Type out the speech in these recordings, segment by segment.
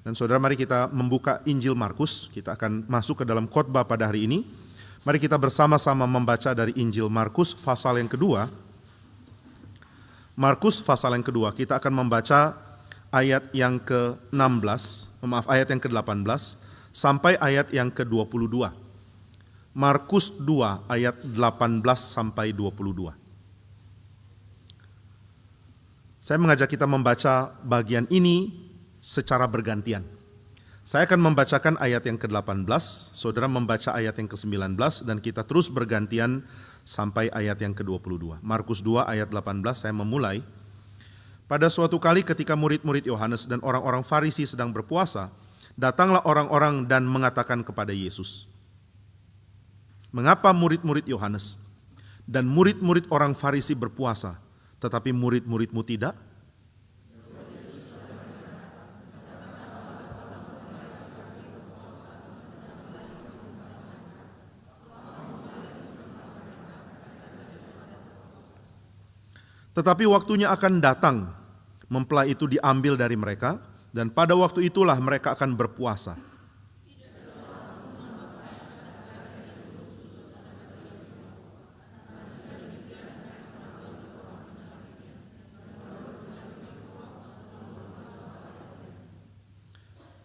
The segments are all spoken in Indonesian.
Dan saudara, mari kita membuka Injil Markus. Kita akan masuk ke dalam khotbah pada hari ini. Mari kita bersama-sama membaca dari Injil Markus pasal yang kedua. Markus pasal yang kedua, kita akan membaca ayat yang ayat yang ke-18 sampai ayat yang ke-22. Markus 2 ayat 18 sampai 22. Saya mengajak kita membaca bagian ini secara bergantian. Saya akan membacakan ayat yang ke-18, saudara membaca ayat yang ke-19, dan kita terus bergantian sampai ayat yang ke-22. Markus 2 ayat 18, saya memulai. Pada suatu kali ketika murid-murid Yohanes dan orang-orang Farisi sedang berpuasa, datanglah orang-orang dan mengatakan kepada Yesus, "Mengapa murid-murid Yohanes dan murid-murid orang Farisi berpuasa, tetapi murid-muridmu tidak?" Tetapi waktunya akan datang, mempelai itu diambil dari mereka, dan pada waktu itulah mereka akan berpuasa.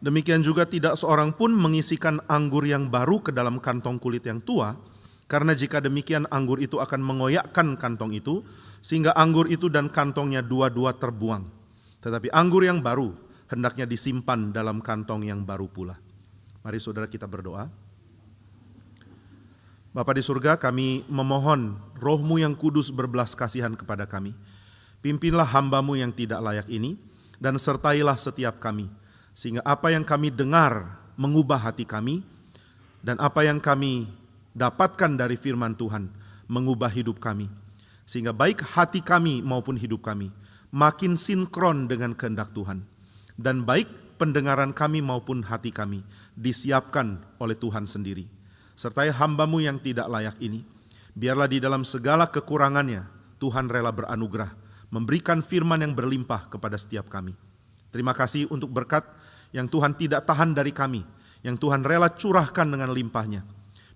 Demikian juga tidak seorang pun mengisikan anggur yang baru ke dalam kantong kulit yang tua, karena jika demikian anggur itu akan mengoyakkan kantong itu, sehingga anggur itu dan kantongnya dua-dua terbuang. Tetapi anggur yang baru hendaknya disimpan dalam kantong yang baru pula. Mari saudara kita berdoa. Bapa di surga, kami memohon Roh-Mu yang kudus berbelas kasihan kepada kami. Pimpinlah hamba-Mu yang tidak layak ini, dan sertailah setiap kami, sehingga apa yang kami dengar mengubah hati kami, dan apa yang kami dapatkan dari firman Tuhan mengubah hidup kami. Sehingga baik hati kami maupun hidup kami makin sinkron dengan kehendak Tuhan. Dan baik pendengaran kami maupun hati kami disiapkan oleh Tuhan sendiri. Sertai hamba-Mu yang tidak layak ini, biarlah di dalam segala kekurangannya Tuhan rela beranugerah, memberikan firman yang berlimpah kepada setiap kami. Terima kasih untuk berkat yang Tuhan tidak tahan dari kami, yang Tuhan rela curahkan dengan limpahnya.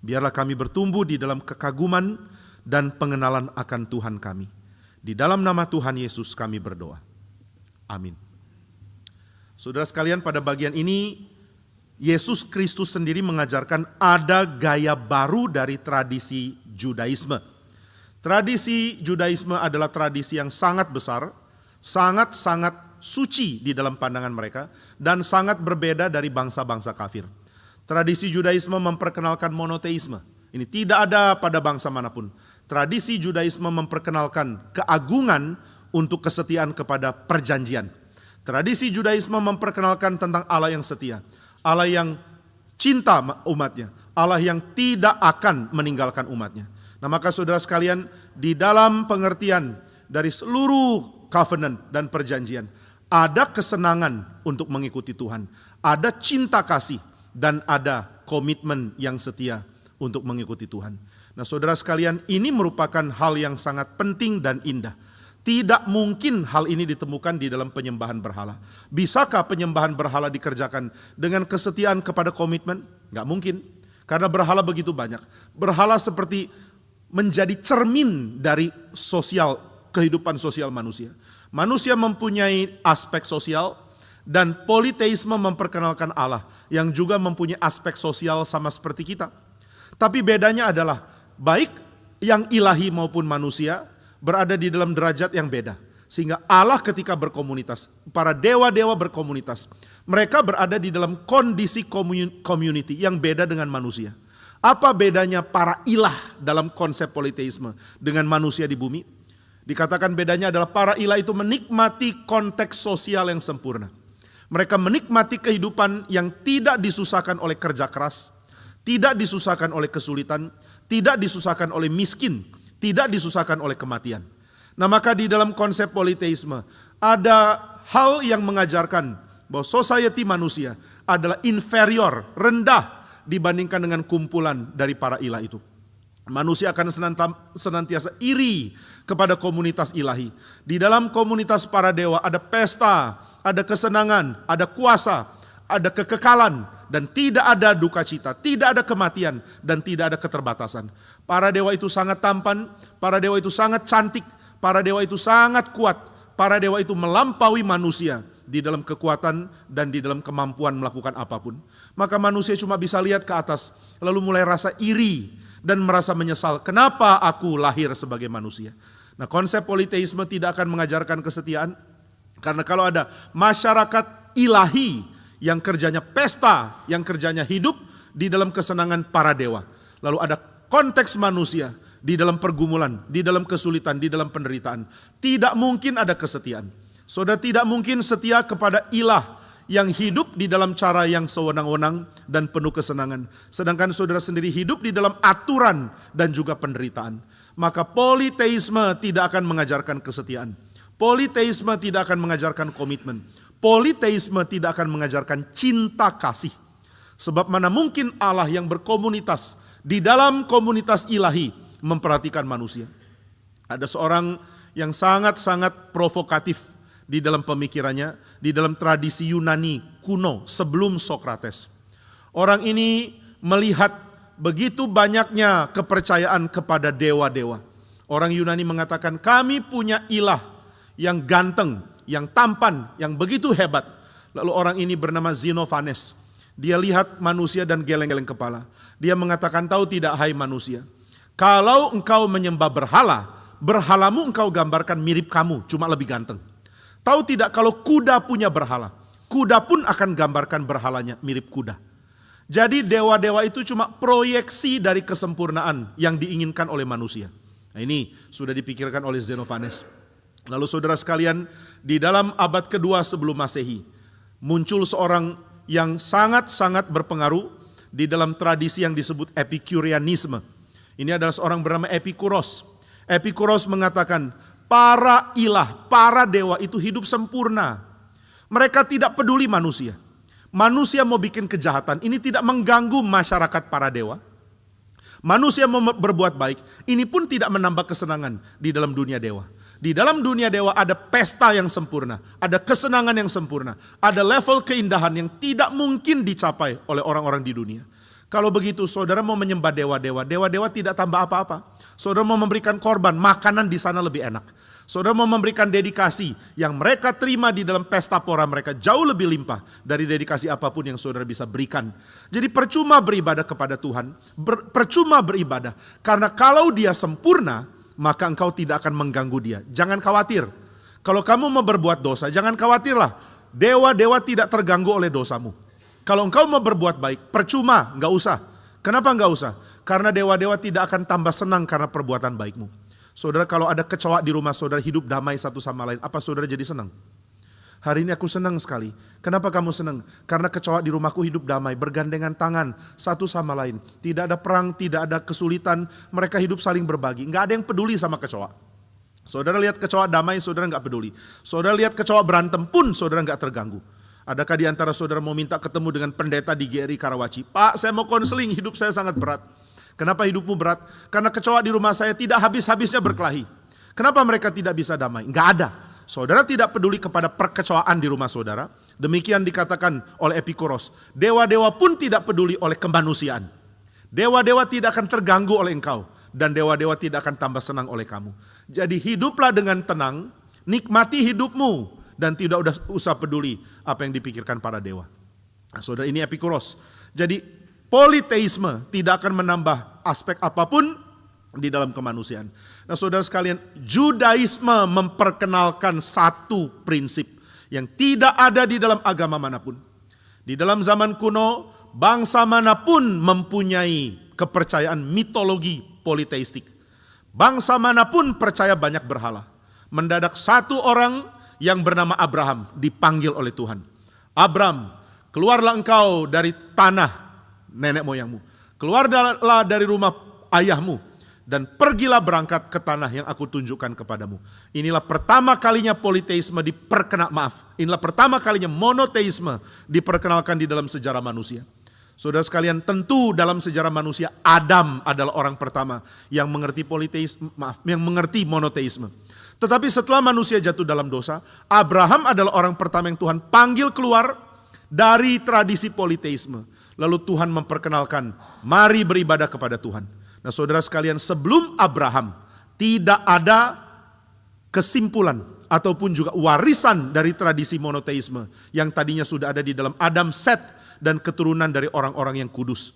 Biarlah kami bertumbuh di dalam kekaguman dan pengenalan akan Tuhan kami. Di dalam nama Tuhan Yesus kami berdoa. Amin. Saudara sekalian, pada bagian ini Yesus Kristus sendiri mengajarkan ada gaya baru dari tradisi Judaisme. Tradisi Judaisme adalah tradisi yang sangat besar, sangat-sangat suci di dalam pandangan mereka, dan sangat berbeda dari bangsa-bangsa kafir. Tradisi Judaisme memperkenalkan monoteisme. Ini tidak ada pada bangsa manapun. Tradisi Judaisme memperkenalkan keagungan untuk kesetiaan kepada perjanjian. Tradisi Judaisme memperkenalkan tentang Allah yang setia, Allah yang cinta umatnya, Allah yang tidak akan meninggalkan umatnya. Nah, maka saudara sekalian, di dalam pengertian dari seluruh covenant dan perjanjian, ada kesenangan untuk mengikuti Tuhan, ada cinta kasih, dan ada komitmen yang setia untuk mengikuti Tuhan. Nah, saudara sekalian, ini merupakan hal yang sangat penting dan indah. Tidak mungkin hal ini ditemukan di dalam penyembahan berhala. Bisakah penyembahan berhala dikerjakan dengan kesetiaan kepada komitmen? Nggak mungkin, karena berhala begitu banyak. Berhala seperti menjadi cermin dari kehidupan sosial manusia. Manusia mempunyai aspek sosial, dan politeisme memperkenalkan Allah yang juga mempunyai aspek sosial sama seperti kita. Tapi bedanya adalah baik yang ilahi maupun manusia berada di dalam derajat yang beda. Sehingga Allah ketika berkomunitas, para dewa-dewa berkomunitas, mereka berada di dalam kondisi community yang beda dengan manusia. Apa bedanya para ilah dalam konsep politeisme dengan manusia di bumi? Dikatakan bedanya adalah para ilah itu menikmati konteks sosial yang sempurna. Mereka menikmati kehidupan yang tidak disusahkan oleh kerja keras, tidak disusahkan oleh kesulitan, tidak disusahkan oleh miskin, tidak disusahkan oleh kematian. Nah, maka di dalam konsep politeisme ada hal yang mengajarkan bahwa society manusia adalah inferior, rendah dibandingkan dengan kumpulan dari para ilah itu. Manusia akan senantiasa iri kepada komunitas ilahi. Di dalam komunitas para dewa ada pesta, ada kesenangan, ada kuasa, ada kekekalan, dan tidak ada duka cita, tidak ada kematian, dan tidak ada keterbatasan. Para dewa itu sangat tampan, para dewa itu sangat cantik, para dewa itu sangat kuat, para dewa itu melampaui manusia di dalam kekuatan dan di dalam kemampuan melakukan apapun. Maka manusia cuma bisa lihat ke atas, lalu mulai rasa iri dan merasa menyesal, kenapa aku lahir sebagai manusia. Nah, konsep politeisme tidak akan mengajarkan kesetiaan, karena kalau ada masyarakat ilahi yang kerjanya pesta, yang kerjanya hidup di dalam kesenangan para dewa, lalu ada konteks manusia di dalam pergumulan, di dalam kesulitan, di dalam penderitaan, tidak mungkin ada kesetiaan. Saudara tidak mungkin setia kepada ilah yang hidup di dalam cara yang sewenang-wenang dan penuh kesenangan, sedangkan saudara sendiri hidup di dalam aturan dan juga penderitaan. Maka politeisme tidak akan mengajarkan kesetiaan. Politeisme tidak akan mengajarkan komitmen. Politeisme tidak akan mengajarkan cinta kasih. Sebab mana mungkin Allah yang berkomunitas di dalam komunitas ilahi memperhatikan manusia. Ada seorang yang sangat-sangat provokatif di dalam pemikirannya, di dalam tradisi Yunani kuno sebelum Sokrates. Orang ini melihat begitu banyaknya kepercayaan kepada dewa-dewa. Orang Yunani mengatakan, kami punya ilah yang ganteng, yang tampan, yang begitu hebat. Lalu orang ini bernama Xenophanes. Dia lihat manusia dan geleng-geleng kepala. Dia mengatakan, tahu tidak hai manusia, kalau engkau menyembah berhala, berhalamu engkau gambarkan mirip kamu, cuma lebih ganteng. Tahu tidak kalau kuda punya berhala, kuda pun akan gambarkan berhalanya mirip kuda. Jadi dewa-dewa itu cuma proyeksi dari kesempurnaan yang diinginkan oleh manusia. Nah, ini sudah dipikirkan oleh Xenophanes. Lalu saudara sekalian, di dalam abad kedua sebelum Masehi, muncul seorang yang sangat-sangat berpengaruh di dalam tradisi yang disebut Epikureanisme. Ini adalah seorang bernama Epikuros. Epikuros mengatakan, para ilah, para dewa itu hidup sempurna. Mereka tidak peduli manusia. Manusia mau bikin kejahatan, ini tidak mengganggu masyarakat para dewa. Manusia mau berbuat baik, ini pun tidak menambah kesenangan di dalam dunia dewa. Di dalam dunia dewa ada pesta yang sempurna, ada kesenangan yang sempurna, ada level keindahan yang tidak mungkin dicapai oleh orang-orang di dunia. Kalau begitu saudara mau menyembah dewa-dewa, dewa-dewa tidak tambah apa-apa. Saudara mau memberikan korban, makanan di sana lebih enak. Saudara mau memberikan dedikasi yang mereka terima di dalam pesta pora mereka jauh lebih limpah dari dedikasi apapun yang saudara bisa berikan. Jadi percuma beribadah kepada Tuhan, percuma beribadah. Karena kalau dia sempurna, maka engkau tidak akan mengganggu dia. Jangan khawatir. Kalau kamu mau berbuat dosa, jangan khawatirlah. Dewa-dewa tidak terganggu oleh dosamu. Kalau engkau mau berbuat baik, percuma, enggak usah. Kenapa enggak usah? Karena dewa-dewa tidak akan tambah senang karena perbuatan baikmu. Saudara, kalau ada kecoa di rumah saudara hidup damai satu sama lain, apa saudara jadi senang? Hari ini aku senang sekali. Kenapa kamu senang? Karena kecoa di rumahku hidup damai, bergandengan tangan satu sama lain. Tidak ada perang, tidak ada kesulitan, mereka hidup saling berbagi. Enggak ada yang peduli sama kecoa. Saudara lihat kecoa damai, saudara enggak peduli. Saudara lihat kecoa berantem pun saudara enggak terganggu. Adakah di antara saudara mau minta ketemu dengan pendeta di GRI Karawaci? Pak, saya mau konseling, hidup saya sangat berat. Kenapa hidupmu berat? Karena kecoa di rumah saya tidak habis-habisnya berkelahi. Kenapa mereka tidak bisa damai? Enggak ada. Saudara tidak peduli kepada perkecoaan di rumah saudara. Demikian dikatakan oleh Epikuros. Dewa-dewa pun tidak peduli oleh kemanusiaan. Dewa-dewa tidak akan terganggu oleh engkau. Dan dewa-dewa tidak akan tambah senang oleh kamu. Jadi hiduplah dengan tenang, nikmati hidupmu. Dan tidak usah peduli apa yang dipikirkan para dewa. Nah, saudara, ini Epikuros. Jadi politeisme tidak akan menambah aspek apapun di dalam kemanusiaan. Nah, saudara sekalian, Judaisme memperkenalkan satu prinsip yang tidak ada di dalam agama manapun. Di dalam zaman kuno, bangsa manapun mempunyai kepercayaan mitologi politeistik. Bangsa manapun percaya banyak berhala. Mendadak satu orang yang bernama Abraham dipanggil oleh Tuhan. Abram, keluarlah engkau dari tanah nenek moyangmu. Keluarlah dari rumah ayahmu dan pergilah berangkat ke tanah yang aku tunjukkan kepadamu. Inilah pertama kalinya politeisme inilah pertama kalinya monoteisme diperkenalkan di dalam sejarah manusia. Saudara sekalian, tentu dalam sejarah manusia Adam adalah orang pertama yang mengerti yang mengerti monoteisme. Tetapi setelah manusia jatuh dalam dosa, Abraham adalah orang pertama yang Tuhan panggil keluar dari tradisi politeisme. Lalu Tuhan memperkenalkan, mari beribadah kepada Tuhan. Nah saudara sekalian, sebelum Abraham tidak ada kesimpulan ataupun juga warisan dari tradisi monoteisme yang tadinya sudah ada di dalam Adam, Set, dan keturunan dari orang-orang yang kudus.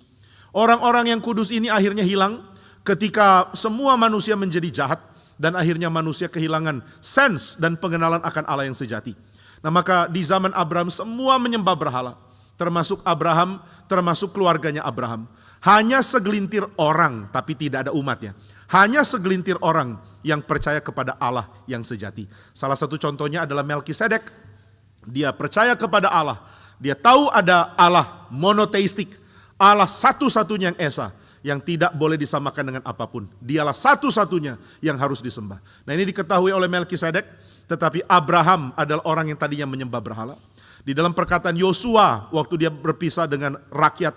Orang-orang yang kudus ini akhirnya hilang ketika semua manusia menjadi jahat dan akhirnya manusia kehilangan sense dan pengenalan akan Allah yang sejati. Nah maka di zaman Abraham semua menyembah berhala, termasuk Abraham, termasuk keluarganya Abraham. Hanya segelintir orang, tapi tidak ada umatnya. Hanya segelintir orang yang percaya kepada Allah yang sejati. Salah satu contohnya adalah Melkisedek. Dia percaya kepada Allah. Dia tahu ada Allah monoteistik, Allah satu-satunya yang esa, yang tidak boleh disamakan dengan apapun. Dialah satu-satunya yang harus disembah. Nah ini diketahui oleh Melkisedek, tetapi Abraham adalah orang yang tadinya menyembah berhala. Di dalam perkataan Yosua waktu dia berpisah dengan rakyat,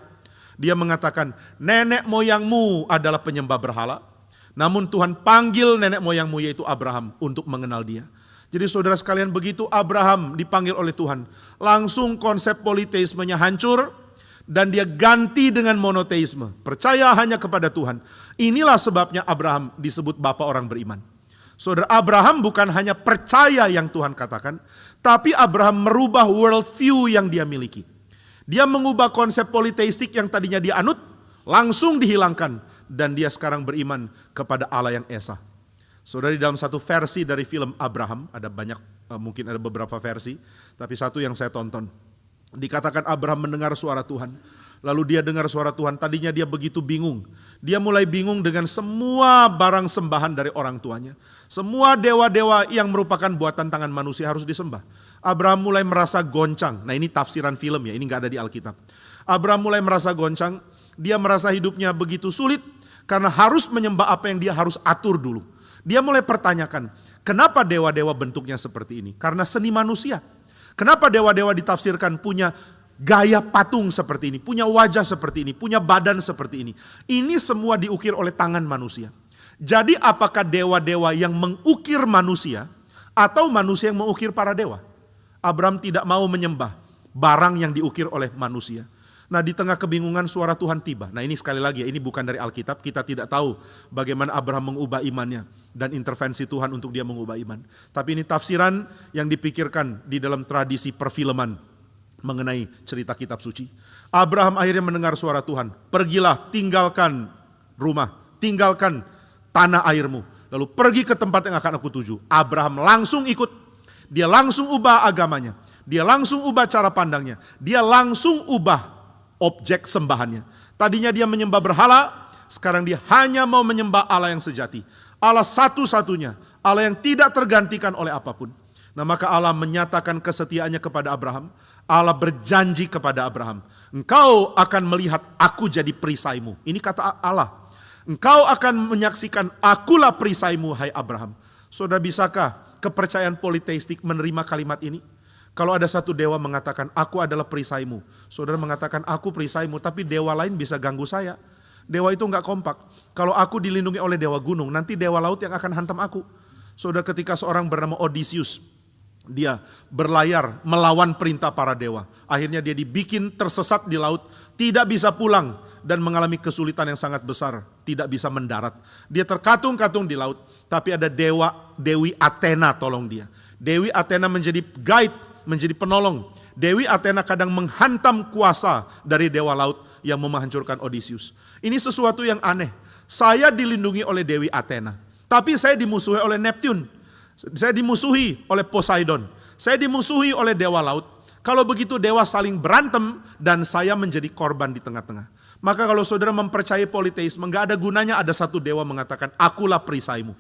dia mengatakan nenek moyangmu adalah penyembah berhala. Namun Tuhan panggil nenek moyangmu yaitu Abraham untuk mengenal dia. Jadi saudara sekalian, begitu Abraham dipanggil oleh Tuhan, langsung konsep politeismenya hancur dan dia ganti dengan monoteisme. Percaya hanya kepada Tuhan. Inilah sebabnya Abraham disebut bapa orang beriman. Saudara, Abraham bukan hanya percaya yang Tuhan katakan, tapi Abraham merubah worldview yang dia miliki. Dia mengubah konsep politeistik yang tadinya dia anut, langsung dihilangkan. Dan dia sekarang beriman kepada Allah yang esa. Saudara, di dalam satu versi dari film Abraham, ada banyak, mungkin ada beberapa versi, tapi satu yang saya tonton. Dikatakan Abraham mendengar suara Tuhan. Lalu dia dengar suara Tuhan, tadinya dia begitu bingung. Dia mulai bingung dengan semua barang sembahan dari orang tuanya. Semua dewa-dewa yang merupakan buatan tangan manusia harus disembah. Abraham mulai merasa goncang. Nah ini tafsiran film ya, ini gak ada di Alkitab. Abraham mulai merasa goncang, dia merasa hidupnya begitu sulit karena harus menyembah apa yang dia harus atur dulu. Dia mulai pertanyakan, kenapa dewa-dewa bentuknya seperti ini? Karena seni manusia. Kenapa dewa-dewa ditafsirkan punya gaya patung seperti ini, punya wajah seperti ini, punya badan seperti ini. Ini semua diukir oleh tangan manusia. Jadi apakah dewa-dewa yang mengukir manusia atau manusia yang mengukir para dewa? Abraham tidak mau menyembah barang yang diukir oleh manusia. Nah di tengah kebingungan suara Tuhan tiba. Nah ini sekali lagi ya, ini bukan dari Alkitab, kita tidak tahu bagaimana Abraham mengubah imannya dan intervensi Tuhan untuk dia mengubah iman. Tapi ini tafsiran yang dipikirkan di dalam tradisi perfilman mengenai cerita kitab suci. Abraham akhirnya mendengar suara Tuhan. Pergilah, tinggalkan rumah, tinggalkan tanah airmu. Lalu pergi ke tempat yang akan aku tuju. Abraham langsung ikut. Dia langsung ubah agamanya. Dia langsung ubah cara pandangnya. Dia langsung ubah objek sembahannya. Tadinya dia menyembah berhala, sekarang dia hanya mau menyembah Allah yang sejati. Allah satu-satunya, Allah yang tidak tergantikan oleh apapun. Nah maka Allah menyatakan kesetiaannya kepada Abraham. Allah berjanji kepada Abraham, engkau akan melihat aku jadi perisaimu. Ini kata Allah. Engkau akan menyaksikan akulah perisaimu, hai Abraham. Saudara, bisakah kepercayaan politeistik menerima kalimat ini? Kalau ada satu dewa mengatakan aku adalah perisaimu, saudara mengatakan aku perisaimu, tapi dewa lain bisa ganggu saya. Dewa itu enggak kompak. Kalau aku dilindungi oleh dewa gunung, nanti dewa laut yang akan hantam aku. Saudara, ketika seorang bernama Odysseus, dia berlayar melawan perintah para dewa. Akhirnya dia dibikin tersesat di laut, tidak bisa pulang dan mengalami kesulitan yang sangat besar, tidak bisa mendarat. Dia terkatung-katung di laut, tapi ada Dewi Athena tolong dia. Dewi Athena menjadi guide, menjadi penolong. Dewi Athena kadang menghantam kuasa dari dewa laut yang mau menghancurkan Odysseus. Ini sesuatu yang aneh. Saya dilindungi oleh Dewi Athena, tapi saya dimusuhi oleh Neptune. Saya dimusuhi oleh Poseidon. Saya dimusuhi oleh dewa laut. Kalau begitu dewa saling berantem dan saya menjadi korban di tengah-tengah. Maka kalau saudara mempercayai politeisme, enggak ada gunanya ada satu dewa mengatakan akulah perisaimu.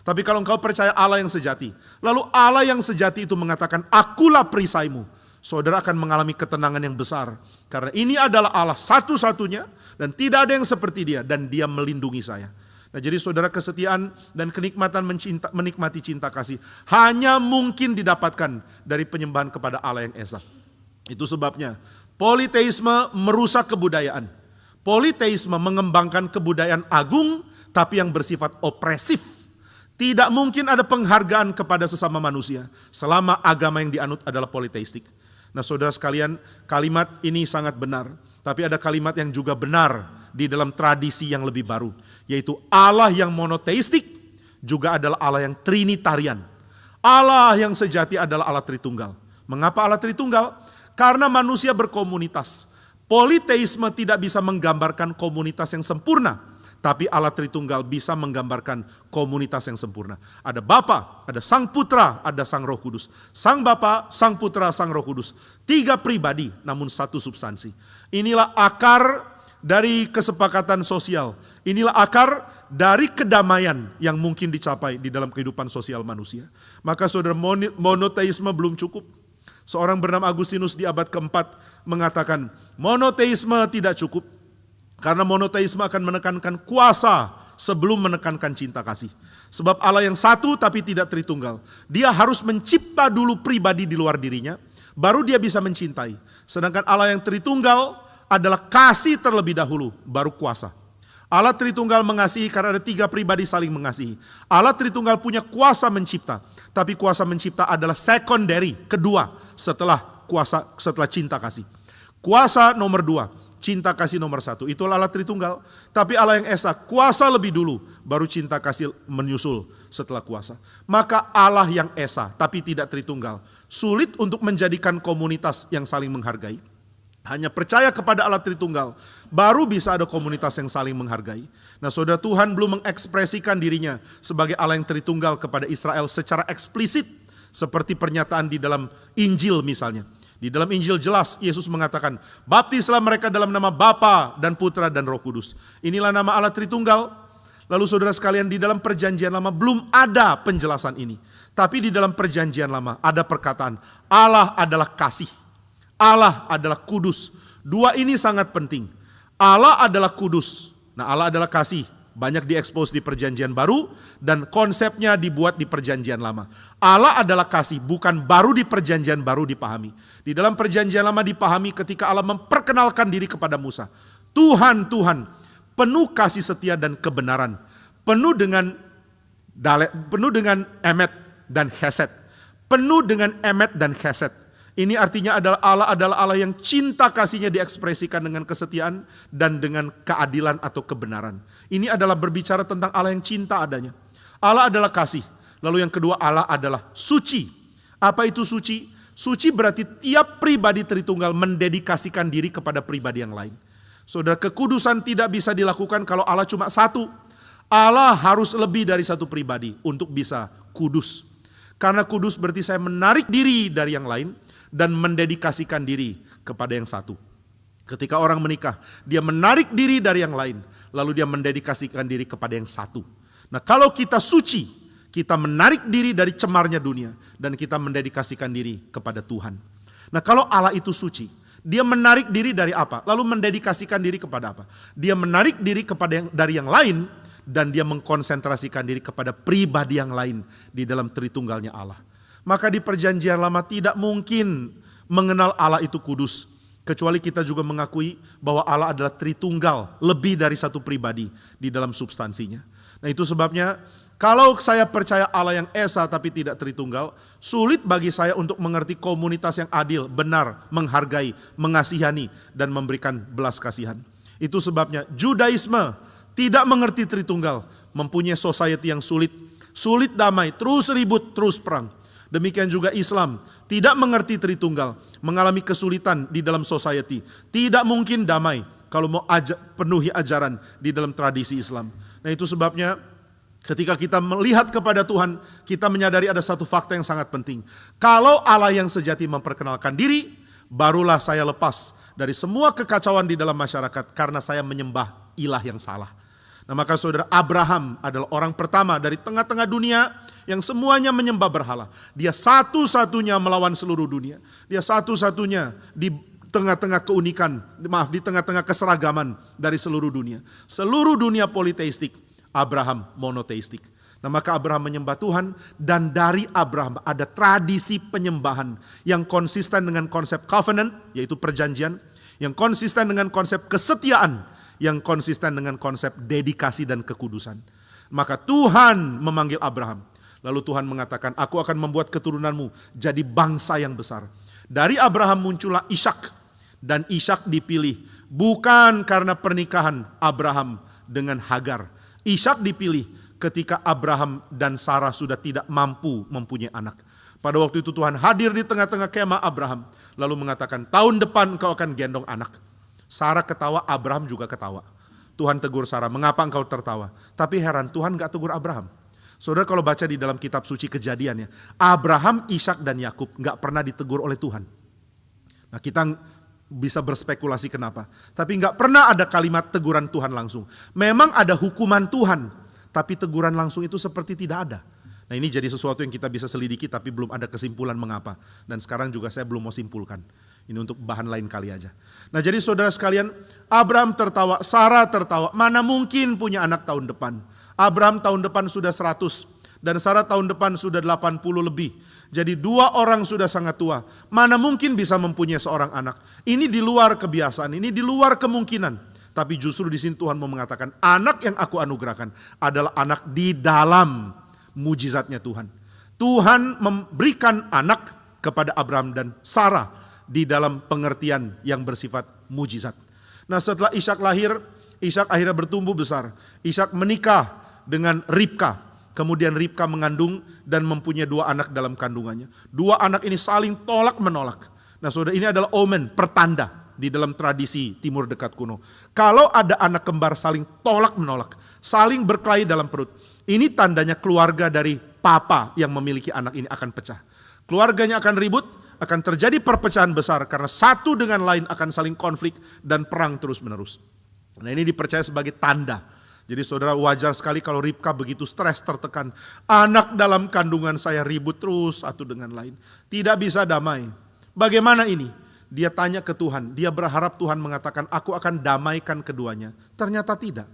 Tapi kalau engkau percaya Allah yang sejati, lalu Allah yang sejati itu mengatakan akulah perisaimu, saudara akan mengalami ketenangan yang besar. Karena ini adalah Allah satu-satunya dan tidak ada yang seperti dia dan dia melindungi saya. Nah jadi saudara, kesetiaan dan kenikmatan menikmati cinta kasih hanya mungkin didapatkan dari penyembahan kepada Allah yang esa. Itu sebabnya politeisme merusak kebudayaan. Politeisme mengembangkan kebudayaan agung tapi yang bersifat opresif. Tidak mungkin ada penghargaan kepada sesama manusia selama agama yang dianut adalah politeistik. Nah saudara sekalian, kalimat ini sangat benar. Tapi ada kalimat yang juga benar di dalam tradisi yang lebih baru. Yaitu Allah yang monoteistik juga adalah Allah yang trinitarian. Allah yang sejati adalah Allah Tritunggal. Mengapa Allah Tritunggal? Karena manusia berkomunitas. Politeisme tidak bisa menggambarkan komunitas yang sempurna. Tapi Allah Tritunggal bisa menggambarkan komunitas yang sempurna. Ada Bapa, ada Sang Putra, ada Sang Roh Kudus. Sang Bapa, Sang Putra, Sang Roh Kudus. 3 pribadi namun satu substansi. Inilah akar dari kesepakatan sosial. Inilah akar dari kedamaian yang mungkin dicapai di dalam kehidupan sosial manusia. Maka saudara, monoteisme belum cukup. Seorang bernama Agustinus di abad keempat mengatakan monoteisme tidak cukup. Karena monoteisme akan menekankan kuasa sebelum menekankan cinta kasih. Sebab Allah yang satu tapi tidak Tritunggal. Dia harus mencipta dulu pribadi di luar dirinya, baru dia bisa mencintai. Sedangkan Allah yang Tritunggal adalah kasih terlebih dahulu, baru kuasa. Allah Tritunggal mengasihi karena ada 3 pribadi saling mengasihi. Allah Tritunggal punya kuasa mencipta, tapi kuasa mencipta adalah secondary, kedua setelah cinta kasih. Kuasa nomor 2, cinta kasih nomor 1. Itulah Allah Tritunggal. Tapi Allah yang Esa, kuasa lebih dulu, baru cinta kasih menyusul setelah kuasa. Maka Allah yang Esa, tapi tidak Tritunggal, sulit untuk menjadikan komunitas yang saling menghargai. Hanya percaya kepada Allah Tritunggal, baru bisa ada komunitas yang saling menghargai. Nah saudara, Tuhan belum mengekspresikan dirinya sebagai Allah yang Tritunggal kepada Israel secara eksplisit. Seperti pernyataan di dalam Injil misalnya. Di dalam Injil jelas Yesus mengatakan, baptislah mereka dalam nama Bapa dan Putra dan Roh Kudus. Inilah nama Allah Tritunggal. Lalu saudara sekalian, di dalam perjanjian lama belum ada penjelasan ini. Tapi di dalam perjanjian lama ada perkataan, Allah adalah kasih. Allah adalah kudus. 2 ini sangat penting. Allah adalah kudus. Nah Allah adalah kasih. Banyak diekspos di perjanjian baru dan konsepnya dibuat di perjanjian lama. Allah adalah kasih, bukan baru di perjanjian baru dipahami. Di dalam perjanjian lama dipahami ketika Allah memperkenalkan diri kepada Musa. Tuhan, Tuhan, penuh kasih setia dan kebenaran. Penuh dengan emet dan chesed. Penuh dengan emet dan chesed. Ini artinya adalah Allah yang cinta kasihnya diekspresikan dengan kesetiaan dan dengan keadilan atau kebenaran. Ini adalah berbicara tentang Allah yang cinta adanya. Allah adalah kasih. Lalu yang kedua, Allah adalah suci. Apa itu suci? Suci berarti tiap pribadi Tritunggal mendedikasikan diri kepada pribadi yang lain. Saudara, kekudusan tidak bisa dilakukan kalau Allah cuma satu. Allah harus lebih dari satu pribadi untuk bisa kudus. Karena kudus berarti saya menarik diri dari yang lain dan mendedikasikan diri kepada yang satu. Ketika orang menikah, dia menarik diri dari yang lain, lalu dia mendedikasikan diri kepada yang satu. Nah kalau kita suci, kita menarik diri dari cemarnya dunia, dan kita mendedikasikan diri kepada Tuhan. Nah kalau Allah itu suci, dia menarik diri dari apa? Lalu mendedikasikan diri kepada apa? Dia menarik diri dari yang lain, dan dia mengkonsentrasikan diri kepada pribadi yang lain di dalam Tritunggalnya Allah. Maka di perjanjian lama tidak mungkin mengenal Allah itu kudus. Kecuali kita juga mengakui bahwa Allah adalah Tritunggal, lebih dari satu pribadi di dalam substansinya. Nah itu sebabnya kalau saya percaya Allah yang Esa tapi tidak Tritunggal, sulit bagi saya untuk mengerti komunitas yang adil, benar, menghargai, mengasihani, dan memberikan belas kasihan. Itu sebabnya Judaisme tidak mengerti Tritunggal, mempunyai society yang sulit damai, terus ribut, terus perang. Demikian juga Islam tidak mengerti Tritunggal, mengalami kesulitan di dalam society. Tidak mungkin damai kalau mau penuhi ajaran di dalam tradisi Islam. Nah itu sebabnya ketika kita melihat kepada Tuhan, kita menyadari ada satu fakta yang sangat penting. Kalau Allah yang sejati memperkenalkan diri, barulah saya lepas dari semua kekacauan di dalam masyarakat karena saya menyembah ilah yang salah. Nah maka saudara, Abraham adalah orang pertama dari tengah-tengah dunia yang semuanya menyembah berhala. Dia satu-satunya melawan seluruh dunia. Dia satu-satunya di tengah-tengah di tengah-tengah keseragaman dari seluruh dunia. Seluruh dunia politeistik, Abraham monoteistik. Nah maka Abraham menyembah Tuhan, dan dari Abraham ada tradisi penyembahan yang konsisten dengan konsep covenant, yaitu perjanjian, yang konsisten dengan konsep kesetiaan, yang konsisten dengan konsep dedikasi dan kekudusan. Maka Tuhan memanggil Abraham. Lalu Tuhan mengatakan, aku akan membuat keturunanmu jadi bangsa yang besar. Dari Abraham muncullah Ishak, dan Ishak dipilih bukan karena pernikahan Abraham dengan Hagar. Ishak dipilih ketika Abraham dan Sarah sudah tidak mampu mempunyai anak. Pada waktu itu Tuhan hadir di tengah-tengah kemah Abraham, lalu mengatakan, tahun depan kau akan gendong anak. Sarah ketawa, Abraham juga ketawa. Tuhan tegur Sarah, mengapa engkau tertawa? Tapi heran, Tuhan gak tegur Abraham. Saudara kalau baca di dalam kitab suci Kejadian ya, Abraham, Ishak dan Yakub gak pernah ditegur oleh Tuhan. Nah kita bisa berspekulasi kenapa. Tapi gak pernah ada kalimat teguran Tuhan langsung. Memang ada hukuman Tuhan, tapi teguran langsung itu seperti tidak ada. Nah ini jadi sesuatu yang kita bisa selidiki tapi belum ada kesimpulan mengapa. Dan sekarang juga saya belum mau simpulkan. Ini untuk bahan lain kali aja. Nah jadi saudara sekalian, Abraham tertawa, Sarah tertawa. Mana mungkin punya anak tahun depan. Abraham tahun depan sudah 100 dan Sarah tahun depan sudah 80 lebih. Jadi 2 orang sudah sangat tua. Mana mungkin bisa mempunyai seorang anak. Ini di luar kebiasaan, ini di luar kemungkinan. Tapi justru di sini Tuhan mau mengatakan, anak yang aku anugerahkan adalah anak di dalam mujizatnya Tuhan. Tuhan memberikan anak kepada Abraham dan Sarah di dalam pengertian yang bersifat mujizat. Nah setelah Ishak lahir, Ishak akhirnya bertumbuh besar. Ishak menikah dengan Ribka. Kemudian Ribka mengandung dan mempunyai 2 anak dalam kandungannya. 2 anak ini saling tolak menolak. Nah saudara, ini adalah omen, pertanda di dalam tradisi Timur Dekat kuno. Kalau ada anak kembar saling tolak menolak, saling berkelahi dalam perut, ini tandanya keluarga dari papa yang memiliki anak ini akan pecah. Keluarganya akan ribut, akan terjadi perpecahan besar karena satu dengan lain akan saling konflik dan perang terus menerus. Nah ini dipercaya sebagai tanda. Jadi saudara, wajar sekali kalau Ribka begitu stres, tertekan. Anak dalam kandungan saya ribut terus satu dengan lain. Tidak bisa damai. Bagaimana ini? Dia tanya ke Tuhan. Dia berharap Tuhan mengatakan, aku akan damaikan keduanya. Ternyata tidak.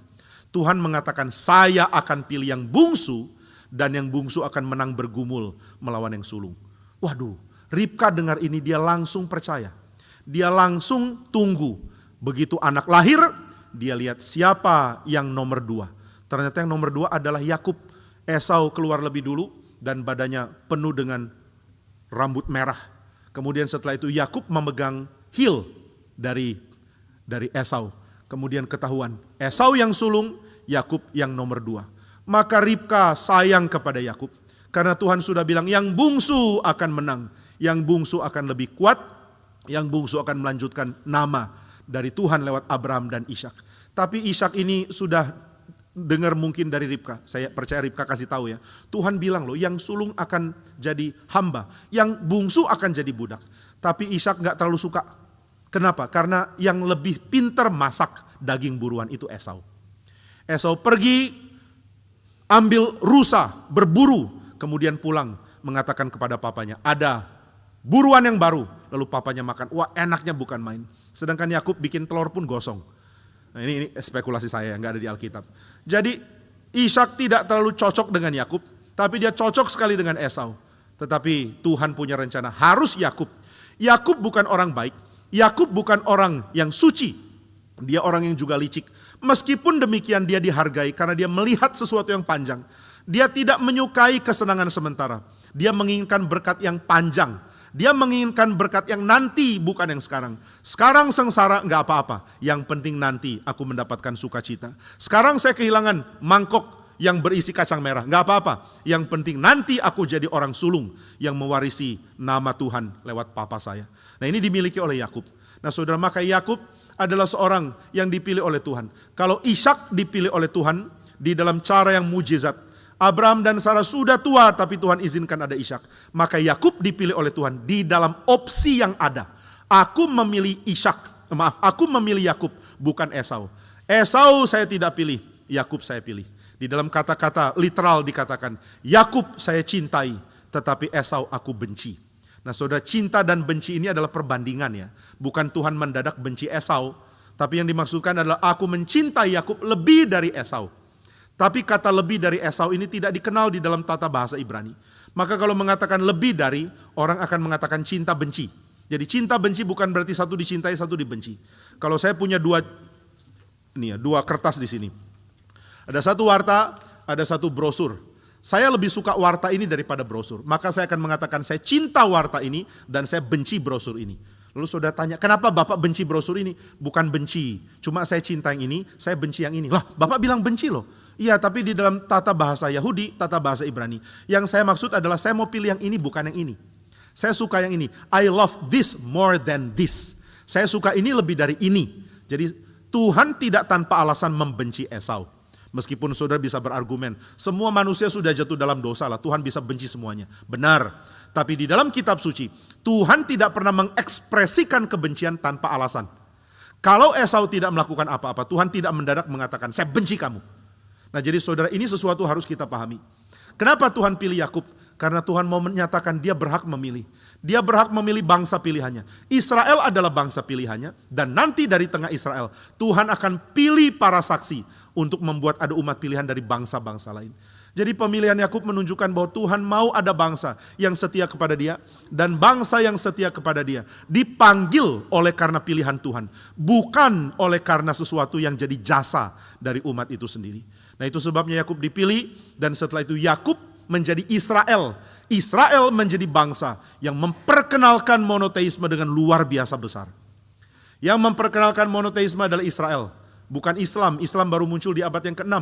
Tuhan mengatakan, saya akan pilih yang bungsu, dan yang bungsu akan menang bergumul melawan yang sulung. Waduh, Ribka dengar ini dia langsung percaya. Dia langsung tunggu. Begitu anak lahir, dia lihat siapa yang nomor 2. Ternyata yang nomor 2 adalah Yakub. Esau keluar lebih dulu dan badannya penuh dengan rambut merah. Kemudian setelah itu Yakub memegang heel dari Esau. Kemudian ketahuan Esau yang sulung, Yakub yang nomor 2. Maka Ribka sayang kepada Yakub. Karena Tuhan sudah bilang yang bungsu akan menang. Yang bungsu akan lebih kuat. Yang bungsu akan melanjutkan nama dari Tuhan lewat Abraham dan Ishak. Tapi Ishak ini sudah dengar mungkin dari Ribka. Saya percaya Ribka kasih tahu ya. Tuhan bilang loh, yang sulung akan jadi hamba, yang bungsu akan jadi budak. Tapi Ishak gak terlalu suka. Kenapa? Karena yang lebih pintar masak daging buruan itu Esau. Esau pergi ambil rusa, berburu, kemudian pulang mengatakan kepada papanya, ada buruan yang baru. Lalu papanya makan, wah enaknya bukan main. Sedangkan Yakub bikin telur pun gosong. Nah ini spekulasi saya, nggak ada di Alkitab. Jadi Ishak tidak terlalu cocok dengan Yakub, tapi dia cocok sekali dengan Esau. Tetapi Tuhan punya rencana, harus Yakub. Yakub bukan orang baik, Yakub bukan orang yang suci. Dia orang yang juga licik. Meskipun demikian dia dihargai karena dia melihat sesuatu yang panjang. Dia tidak menyukai kesenangan sementara. Dia menginginkan berkat yang panjang. Dia menginginkan berkat yang nanti, bukan yang sekarang. Sekarang sengsara gak apa-apa. Yang penting nanti aku mendapatkan sukacita. Sekarang saya kehilangan mangkok yang berisi kacang merah. Gak apa-apa. Yang penting nanti aku jadi orang sulung yang mewarisi nama Tuhan lewat papa saya. Nah ini dimiliki oleh Yakub. Nah saudara, maka Yakub adalah seorang yang dipilih oleh Tuhan. Kalau Ishak dipilih oleh Tuhan di dalam cara yang mujizat. Abraham dan Sarah sudah tua tapi Tuhan izinkan ada Ishak. Maka Yakub dipilih oleh Tuhan di dalam opsi yang ada. Aku memilih aku memilih Yakub bukan Esau. Esau saya tidak pilih, Yakub saya pilih. Di dalam kata-kata literal dikatakan, Yakub saya cintai tetapi Esau aku benci. Nah saudara, cinta dan benci ini adalah perbandingan ya. Bukan Tuhan mendadak benci Esau, tapi yang dimaksudkan adalah aku mencintai Yakub lebih dari Esau. Tapi kata lebih dari Esau ini tidak dikenal di dalam tata bahasa Ibrani. Maka kalau mengatakan lebih dari, orang akan mengatakan cinta benci. Jadi cinta benci bukan berarti satu dicintai, satu dibenci. Kalau saya punya dua kertas di sini. Ada satu warta, ada satu brosur. Saya lebih suka warta ini daripada brosur. Maka saya akan mengatakan saya cinta warta ini dan saya benci brosur ini. Lalu saudara tanya, kenapa Bapak benci brosur ini? Bukan benci, cuma saya cinta yang ini, saya benci yang ini. Lah, Bapak bilang benci loh. Iya, tapi di dalam tata bahasa Yahudi, tata bahasa Ibrani. Yang saya maksud adalah saya mau pilih yang ini, bukan yang ini. Saya suka yang ini. I love this more than this. Saya suka ini lebih dari ini. Jadi Tuhan tidak tanpa alasan membenci Esau. Meskipun saudara bisa berargumen, semua manusia sudah jatuh dalam dosa lah, Tuhan bisa benci semuanya. Benar, tapi di dalam kitab suci, Tuhan tidak pernah mengekspresikan kebencian tanpa alasan. Kalau Esau tidak melakukan apa-apa, Tuhan tidak mendadak mengatakan, saya benci kamu. Nah jadi saudara, ini sesuatu harus kita pahami. Kenapa Tuhan pilih Yakub? Karena Tuhan mau menyatakan dia berhak memilih. Dia berhak memilih bangsa pilihannya. Israel adalah bangsa pilihannya. Dan nanti dari tengah Israel, Tuhan akan pilih para saksi untuk membuat ada umat pilihan dari bangsa-bangsa lain. Jadi pemilihan Yakub menunjukkan bahwa Tuhan mau ada bangsa yang setia kepada dia. Dan bangsa yang setia kepada dia dipanggil oleh karena pilihan Tuhan. Bukan oleh karena sesuatu yang jadi jasa dari umat itu sendiri. Nah itu sebabnya Yakub dipilih. Dan setelah itu Yakub menjadi Israel. Israel menjadi bangsa yang memperkenalkan monoteisme dengan luar biasa besar. Yang memperkenalkan monoteisme adalah Israel, bukan Islam. Islam baru muncul di abad yang ke-6.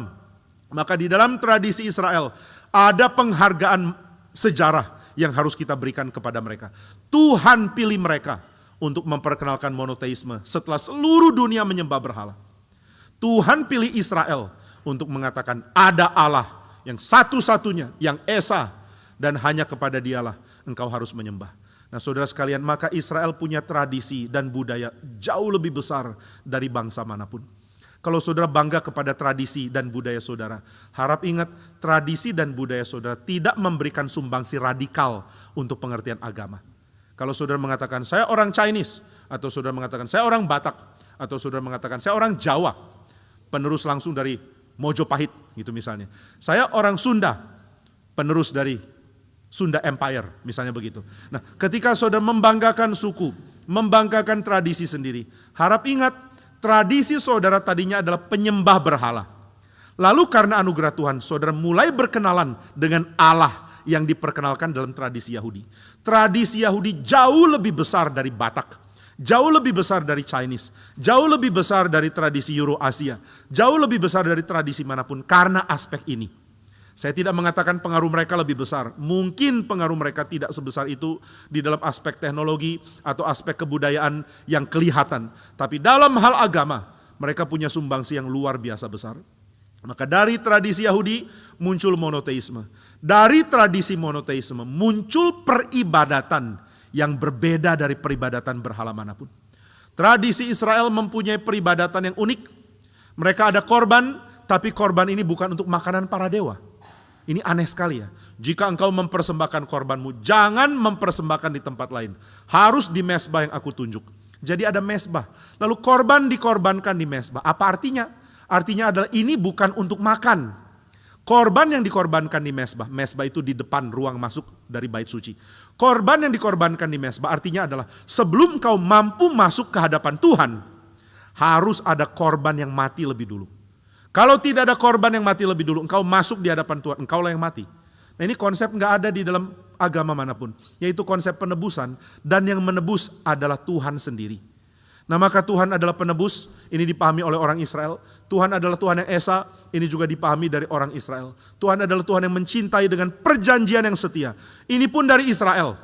Maka di dalam tradisi Israel ada penghargaan sejarah yang harus kita berikan kepada mereka. Tuhan pilih mereka untuk memperkenalkan monoteisme setelah seluruh dunia menyembah berhala. Tuhan pilih Israel untuk mengatakan ada Allah yang satu-satunya, yang esa, dan hanya kepada dialah engkau harus menyembah. Nah saudara sekalian, maka Israel punya tradisi dan budaya jauh lebih besar dari bangsa manapun. Kalau saudara bangga kepada tradisi dan budaya saudara, harap ingat tradisi dan budaya saudara tidak memberikan sumbangsi radikal untuk pengertian agama. Kalau saudara mengatakan saya orang Chinese, atau saudara mengatakan saya orang Batak, atau saudara mengatakan saya orang Jawa, penerus langsung dari Mojopahit gitu misalnya. Saya orang Sunda, penerus dari Sunda Empire misalnya begitu. Nah ketika saudara membanggakan suku, membanggakan tradisi sendiri, harap ingat tradisi saudara tadinya adalah penyembah berhala. Lalu karena anugerah Tuhan, saudara mulai berkenalan dengan Allah yang diperkenalkan dalam tradisi Yahudi. Tradisi Yahudi jauh lebih besar dari Batak. Jauh lebih besar dari Chinese, jauh lebih besar dari tradisi Euro-Asia, jauh lebih besar dari tradisi manapun karena aspek ini. Saya tidak mengatakan pengaruh mereka lebih besar, mungkin pengaruh mereka tidak sebesar itu di dalam aspek teknologi atau aspek kebudayaan yang kelihatan. Tapi dalam hal agama, mereka punya sumbangsi yang luar biasa besar. Maka dari tradisi Yahudi muncul monoteisme. Dari tradisi monoteisme muncul peribadatan yang berbeda dari peribadatan berhala manapun. Tradisi Israel mempunyai peribadatan yang unik. Mereka ada korban, tapi korban ini bukan untuk makanan para dewa. Ini aneh sekali ya. Jika engkau mempersembahkan korbanmu, jangan mempersembahkan di tempat lain. Harus di mezbah yang aku tunjuk. Jadi ada mezbah. Lalu korban dikorbankan di mezbah. Apa artinya? Artinya adalah ini bukan untuk makan. Korban yang dikorbankan di mezbah. Mezbah itu di depan ruang masuk dari bait suci. Korban yang dikorbankan di mezbah artinya adalah sebelum kau mampu masuk ke hadapan Tuhan, harus ada korban yang mati lebih dulu. Kalau tidak ada korban yang mati lebih dulu, engkau masuk di hadapan Tuhan, engkaulah yang mati. Nah ini konsep gak ada di dalam agama manapun, yaitu konsep penebusan, dan yang menebus adalah Tuhan sendiri. Nah maka Tuhan adalah penebus, ini dipahami oleh orang Israel. Tuhan adalah Tuhan yang esa, ini juga dipahami dari orang Israel. Tuhan adalah Tuhan yang mencintai dengan perjanjian yang setia. Ini pun dari Israel.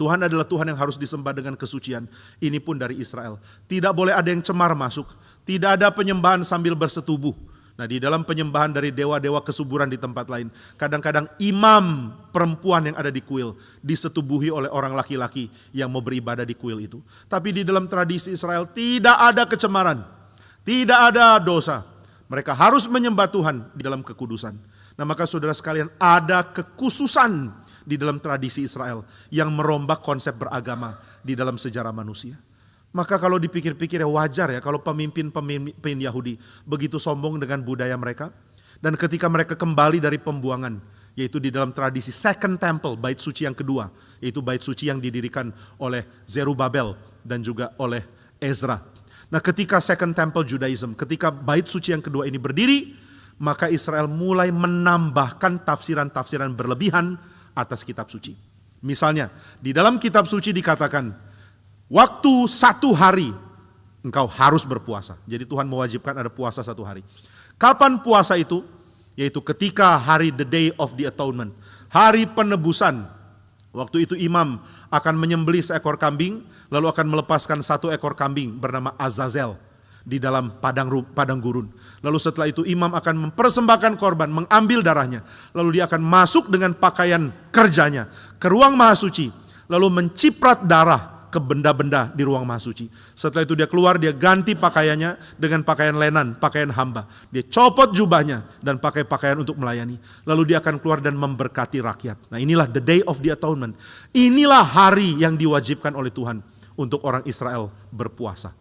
Tuhan adalah Tuhan yang harus disembah dengan kesucian. Ini pun dari Israel. Tidak boleh ada yang cemar masuk. Tidak ada penyembahan sambil bersetubuh. Nah di dalam penyembahan dari dewa-dewa kesuburan di tempat lain, kadang-kadang imam perempuan yang ada di kuil disetubuhi oleh orang laki-laki yang mau beribadah di kuil itu. Tapi di dalam tradisi Israel tidak ada kecemaran, tidak ada dosa. Mereka harus menyembah Tuhan di dalam kekudusan. Nah maka saudara sekalian, ada kekhususan di dalam tradisi Israel yang merombak konsep beragama di dalam sejarah manusia. Maka kalau dipikir-pikir ya wajar ya kalau pemimpin Yahudi begitu sombong dengan budaya mereka. Dan ketika mereka kembali dari pembuangan, yaitu di dalam tradisi Second Temple, bait suci yang kedua, yaitu bait suci yang didirikan oleh Zerubabel dan juga oleh Ezra. Nah ketika Second Temple Judaism, ketika bait suci yang kedua ini berdiri, maka Israel mulai menambahkan tafsiran-tafsiran berlebihan atas kitab suci. Misalnya, di dalam kitab suci dikatakan, waktu 1 hari engkau harus berpuasa. Jadi Tuhan mewajibkan ada puasa 1 hari. Kapan puasa itu? Yaitu ketika hari the day of the atonement, hari penebusan. Waktu itu imam akan menyembelih seekor kambing, lalu akan melepaskan 1 ekor kambing bernama Azazel di dalam padang gurun. Lalu setelah itu imam akan mempersembahkan korban, mengambil darahnya. Lalu dia akan masuk dengan pakaian kerjanya ke ruang mahasuci, lalu menciprat darah ke benda-benda di ruang mahasuci. Setelah itu dia keluar, dia ganti pakaiannya dengan pakaian lenan, pakaian hamba. Dia copot jubahnya dan pakai pakaian untuk melayani. Lalu dia akan keluar dan memberkati rakyat. Nah, inilah the day of the atonement. Inilah hari yang diwajibkan oleh Tuhan untuk orang Israel berpuasa.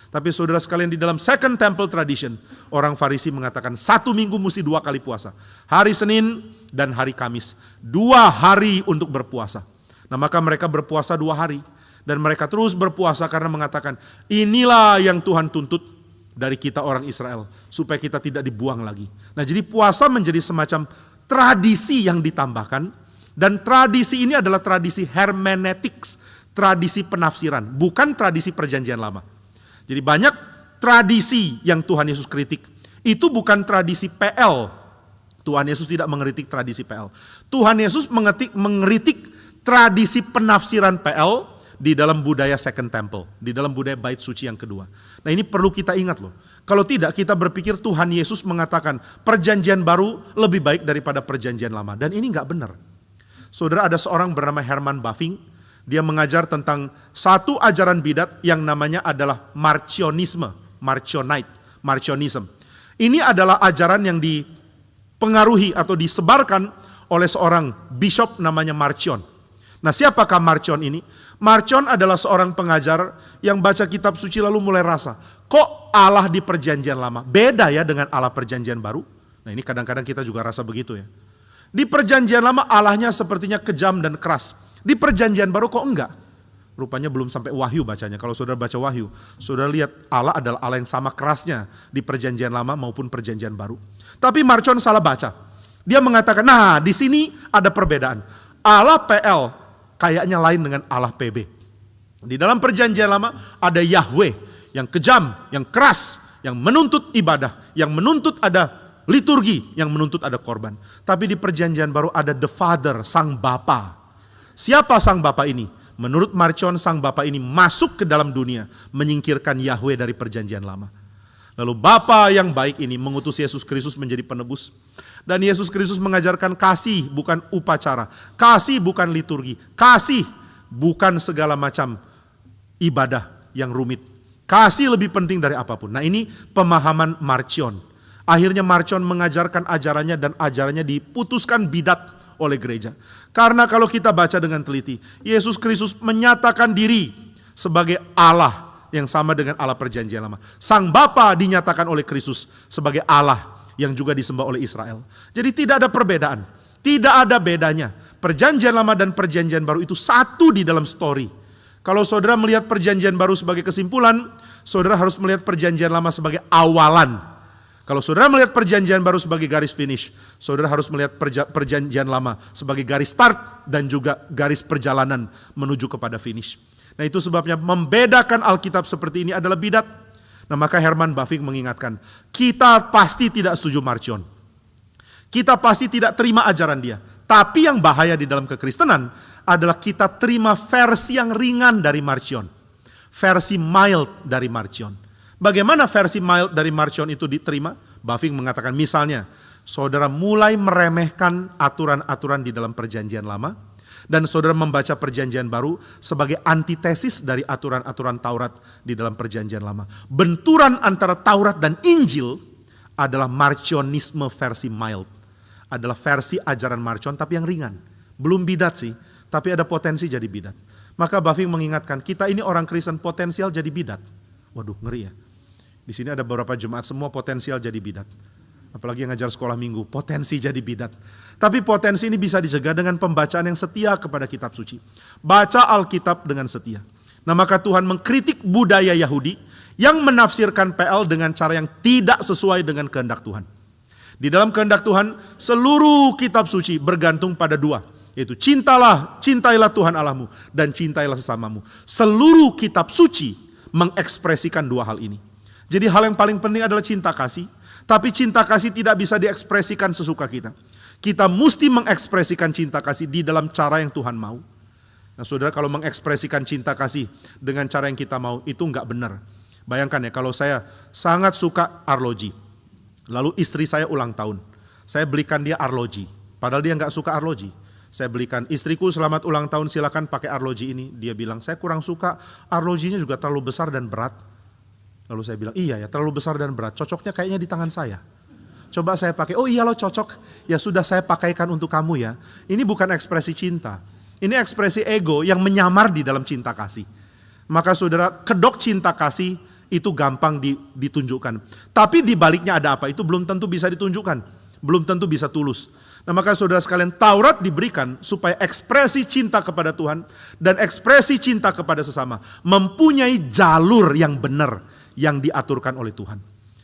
Tapi saudara sekalian, di dalam Second Temple Tradition, orang Farisi mengatakan 1 minggu mesti 2 kali puasa. Hari Senin dan hari Kamis. 2 hari untuk berpuasa. Nah, maka mereka berpuasa 2 hari. Dan mereka terus berpuasa karena mengatakan, inilah yang Tuhan tuntut dari kita orang Israel, supaya kita tidak dibuang lagi. Nah, jadi puasa menjadi semacam tradisi yang ditambahkan. Dan tradisi ini adalah tradisi hermeneutics, tradisi penafsiran, bukan tradisi perjanjian lama. Jadi banyak tradisi yang Tuhan Yesus kritik, itu bukan tradisi PL. Tuhan Yesus tidak mengkritik tradisi PL. Tuhan Yesus mengkritik tradisi penafsiran PL di dalam budaya Second Temple, di dalam budaya bait suci yang kedua. Nah, ini perlu kita ingat loh. Kalau tidak, kita berpikir Tuhan Yesus mengatakan perjanjian baru lebih baik daripada perjanjian lama. Dan ini gak benar. Saudara, ada seorang bernama Herman Bavinck. Dia mengajar tentang satu ajaran bidat yang namanya adalah Marcionisme, Marcionism. Ini adalah ajaran yang dipengaruhi atau disebarkan oleh seorang bishop namanya Marcion. Nah, siapakah Marcion ini? Marcion adalah seorang pengajar yang baca kitab suci lalu mulai rasa, kok Allah di perjanjian lama beda ya dengan Allah perjanjian baru? Nah, ini kadang-kadang kita juga rasa begitu ya. Di perjanjian lama Allahnya sepertinya kejam dan keras. Di perjanjian baru kok enggak? Rupanya belum sampai Wahyu bacanya. Kalau saudara baca Wahyu, saudara lihat Allah adalah Allah yang sama kerasnya di perjanjian lama maupun perjanjian baru. Tapi Marcion salah baca. Dia mengatakan, nah di sini ada perbedaan. Allah PL kayaknya lain dengan Allah PB. Di dalam perjanjian lama ada Yahweh yang kejam, yang keras, yang menuntut ibadah, yang menuntut ada liturgi, yang menuntut ada korban. Tapi di perjanjian baru ada the Father, Sang Bapa. Siapa Sang Bapa ini? Menurut Marcion, Sang Bapa ini masuk ke dalam dunia, menyingkirkan Yahweh dari perjanjian lama. Lalu Bapa yang baik ini mengutus Yesus Kristus menjadi penebus. Dan Yesus Kristus mengajarkan kasih bukan upacara, kasih bukan liturgi, kasih bukan segala macam ibadah yang rumit. Kasih lebih penting dari apapun. Nah, ini pemahaman Marcion. Akhirnya Marcion mengajarkan ajarannya dan ajarannya diputuskan bidat oleh gereja. Karena kalau kita baca dengan teliti, Yesus Kristus menyatakan diri sebagai Allah yang sama dengan Allah perjanjian lama. Sang Bapa dinyatakan oleh Kristus sebagai Allah yang juga disembah oleh Israel. Jadi tidak ada perbedaan, tidak ada bedanya. Perjanjian lama dan perjanjian baru itu satu di dalam story. Kalau saudara melihat perjanjian baru sebagai kesimpulan, saudara harus melihat perjanjian lama sebagai awalan. Kalau saudara melihat perjanjian baru sebagai garis finish, saudara harus melihat perjanjian lama sebagai garis start dan juga garis perjalanan menuju kepada finish. Nah, itu sebabnya membedakan Alkitab seperti ini adalah bidat. Nah, maka Herman Bavinck mengingatkan, kita pasti tidak setuju Marcion. Kita pasti tidak terima ajaran dia. Tapi yang bahaya di dalam kekristenan adalah kita terima versi yang ringan dari Marcion. Versi mild dari Marcion. Bagaimana versi mild dari Marcion itu diterima? Bavinck mengatakan misalnya, saudara mulai meremehkan aturan-aturan di dalam perjanjian lama, dan saudara membaca perjanjian baru sebagai antitesis dari aturan-aturan Taurat di dalam perjanjian lama. Benturan antara Taurat dan Injil adalah Marcionisme versi mild. Adalah versi ajaran Marcion tapi yang ringan. Belum bidat sih, tapi ada potensi jadi bidat. Maka Bavinck mengingatkan, kita ini orang Kristen potensial jadi bidat. Waduh, ngeri ya. Di sini ada beberapa jemaat semua potensial jadi bidat. Apalagi yang ngajar sekolah minggu, potensi jadi bidat. Tapi potensi ini bisa dicegah dengan pembacaan yang setia kepada kitab suci. Baca Alkitab dengan setia. Nah, maka Tuhan mengkritik budaya Yahudi yang menafsirkan PL dengan cara yang tidak sesuai dengan kehendak Tuhan. Di dalam kehendak Tuhan, seluruh kitab suci bergantung pada dua, yaitu cintailah Tuhan Allahmu dan cintailah sesamamu. Seluruh kitab suci mengekspresikan dua hal ini. Jadi hal yang paling penting adalah cinta kasih, tapi cinta kasih tidak bisa diekspresikan sesuka kita. Kita mesti mengekspresikan cinta kasih di dalam cara yang Tuhan mau. Nah saudara, kalau mengekspresikan cinta kasih dengan cara yang kita mau, itu enggak benar. Bayangkan ya, kalau saya sangat suka arloji, lalu istri saya ulang tahun, saya belikan dia arloji, padahal dia enggak suka arloji. Saya belikan, istriku selamat ulang tahun, silakan pakai arloji ini. Dia bilang, saya kurang suka, arlojinya juga terlalu besar dan berat. Lalu saya bilang, iya ya, terlalu besar dan berat, cocoknya kayaknya di tangan saya. Coba saya pakai, oh iya loh cocok, ya sudah saya pakaikan untuk kamu ya. Ini bukan ekspresi cinta, ini ekspresi ego yang menyamar di dalam cinta kasih. Maka saudara, kedok cinta kasih itu gampang ditunjukkan. Tapi di baliknya ada apa, itu belum tentu bisa ditunjukkan, belum tentu bisa tulus. Nah maka saudara sekalian, Taurat diberikan supaya ekspresi cinta kepada Tuhan dan ekspresi cinta kepada sesama mempunyai jalur yang benar yang diaturkan oleh Tuhan.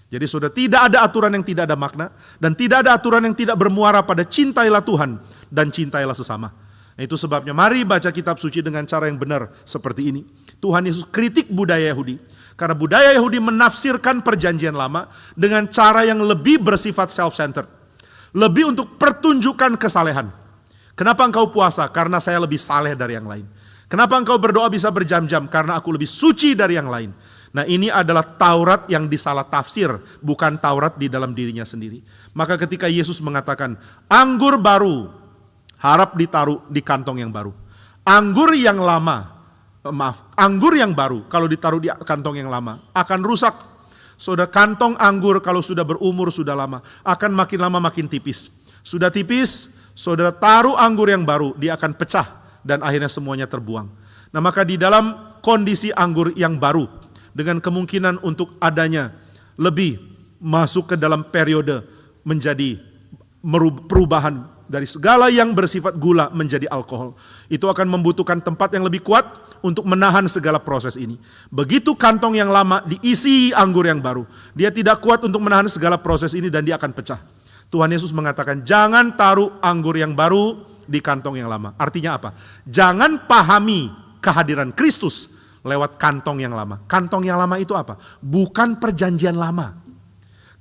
Jadi saudara, tidak ada aturan yang tidak ada makna dan tidak ada aturan yang tidak bermuara pada cintailah Tuhan dan cintailah sesama. Nah, itu sebabnya mari baca kitab suci dengan cara yang benar seperti ini. Tuhan Yesus kritik budaya Yahudi karena budaya Yahudi menafsirkan perjanjian lama dengan cara yang lebih bersifat self-centered, lebih untuk pertunjukan kesalehan. Kenapa engkau puasa? Karena saya lebih saleh dari yang lain. Kenapa engkau berdoa bisa berjam-jam? Karena aku lebih suci dari yang lain. Nah ini adalah Taurat yang disalah tafsir, bukan Taurat di dalam dirinya sendiri. Maka ketika Yesus mengatakan, anggur baru harap ditaruh di kantong yang baru. Anggur yang baru kalau ditaruh di kantong yang lama akan rusak. Saudara, kantong anggur kalau sudah berumur sudah lama, akan makin lama makin tipis. Sudah tipis, saudara taruh anggur yang baru, dia akan pecah dan akhirnya semuanya terbuang. Nah maka di dalam kondisi anggur yang baru, dengan kemungkinan untuk adanya lebih masuk ke dalam periode menjadi perubahan dari segala yang bersifat gula menjadi alkohol. Itu akan membutuhkan tempat yang lebih kuat untuk menahan segala proses ini. Begitu kantong yang lama diisi anggur yang baru, dia tidak kuat untuk menahan segala proses ini dan dia akan pecah. Tuhan Yesus mengatakan, jangan taruh anggur yang baru di kantong yang lama. Artinya apa? Jangan pahami kehadiran Kristus lewat kantong yang lama. Kantong yang lama itu apa? Bukan perjanjian lama.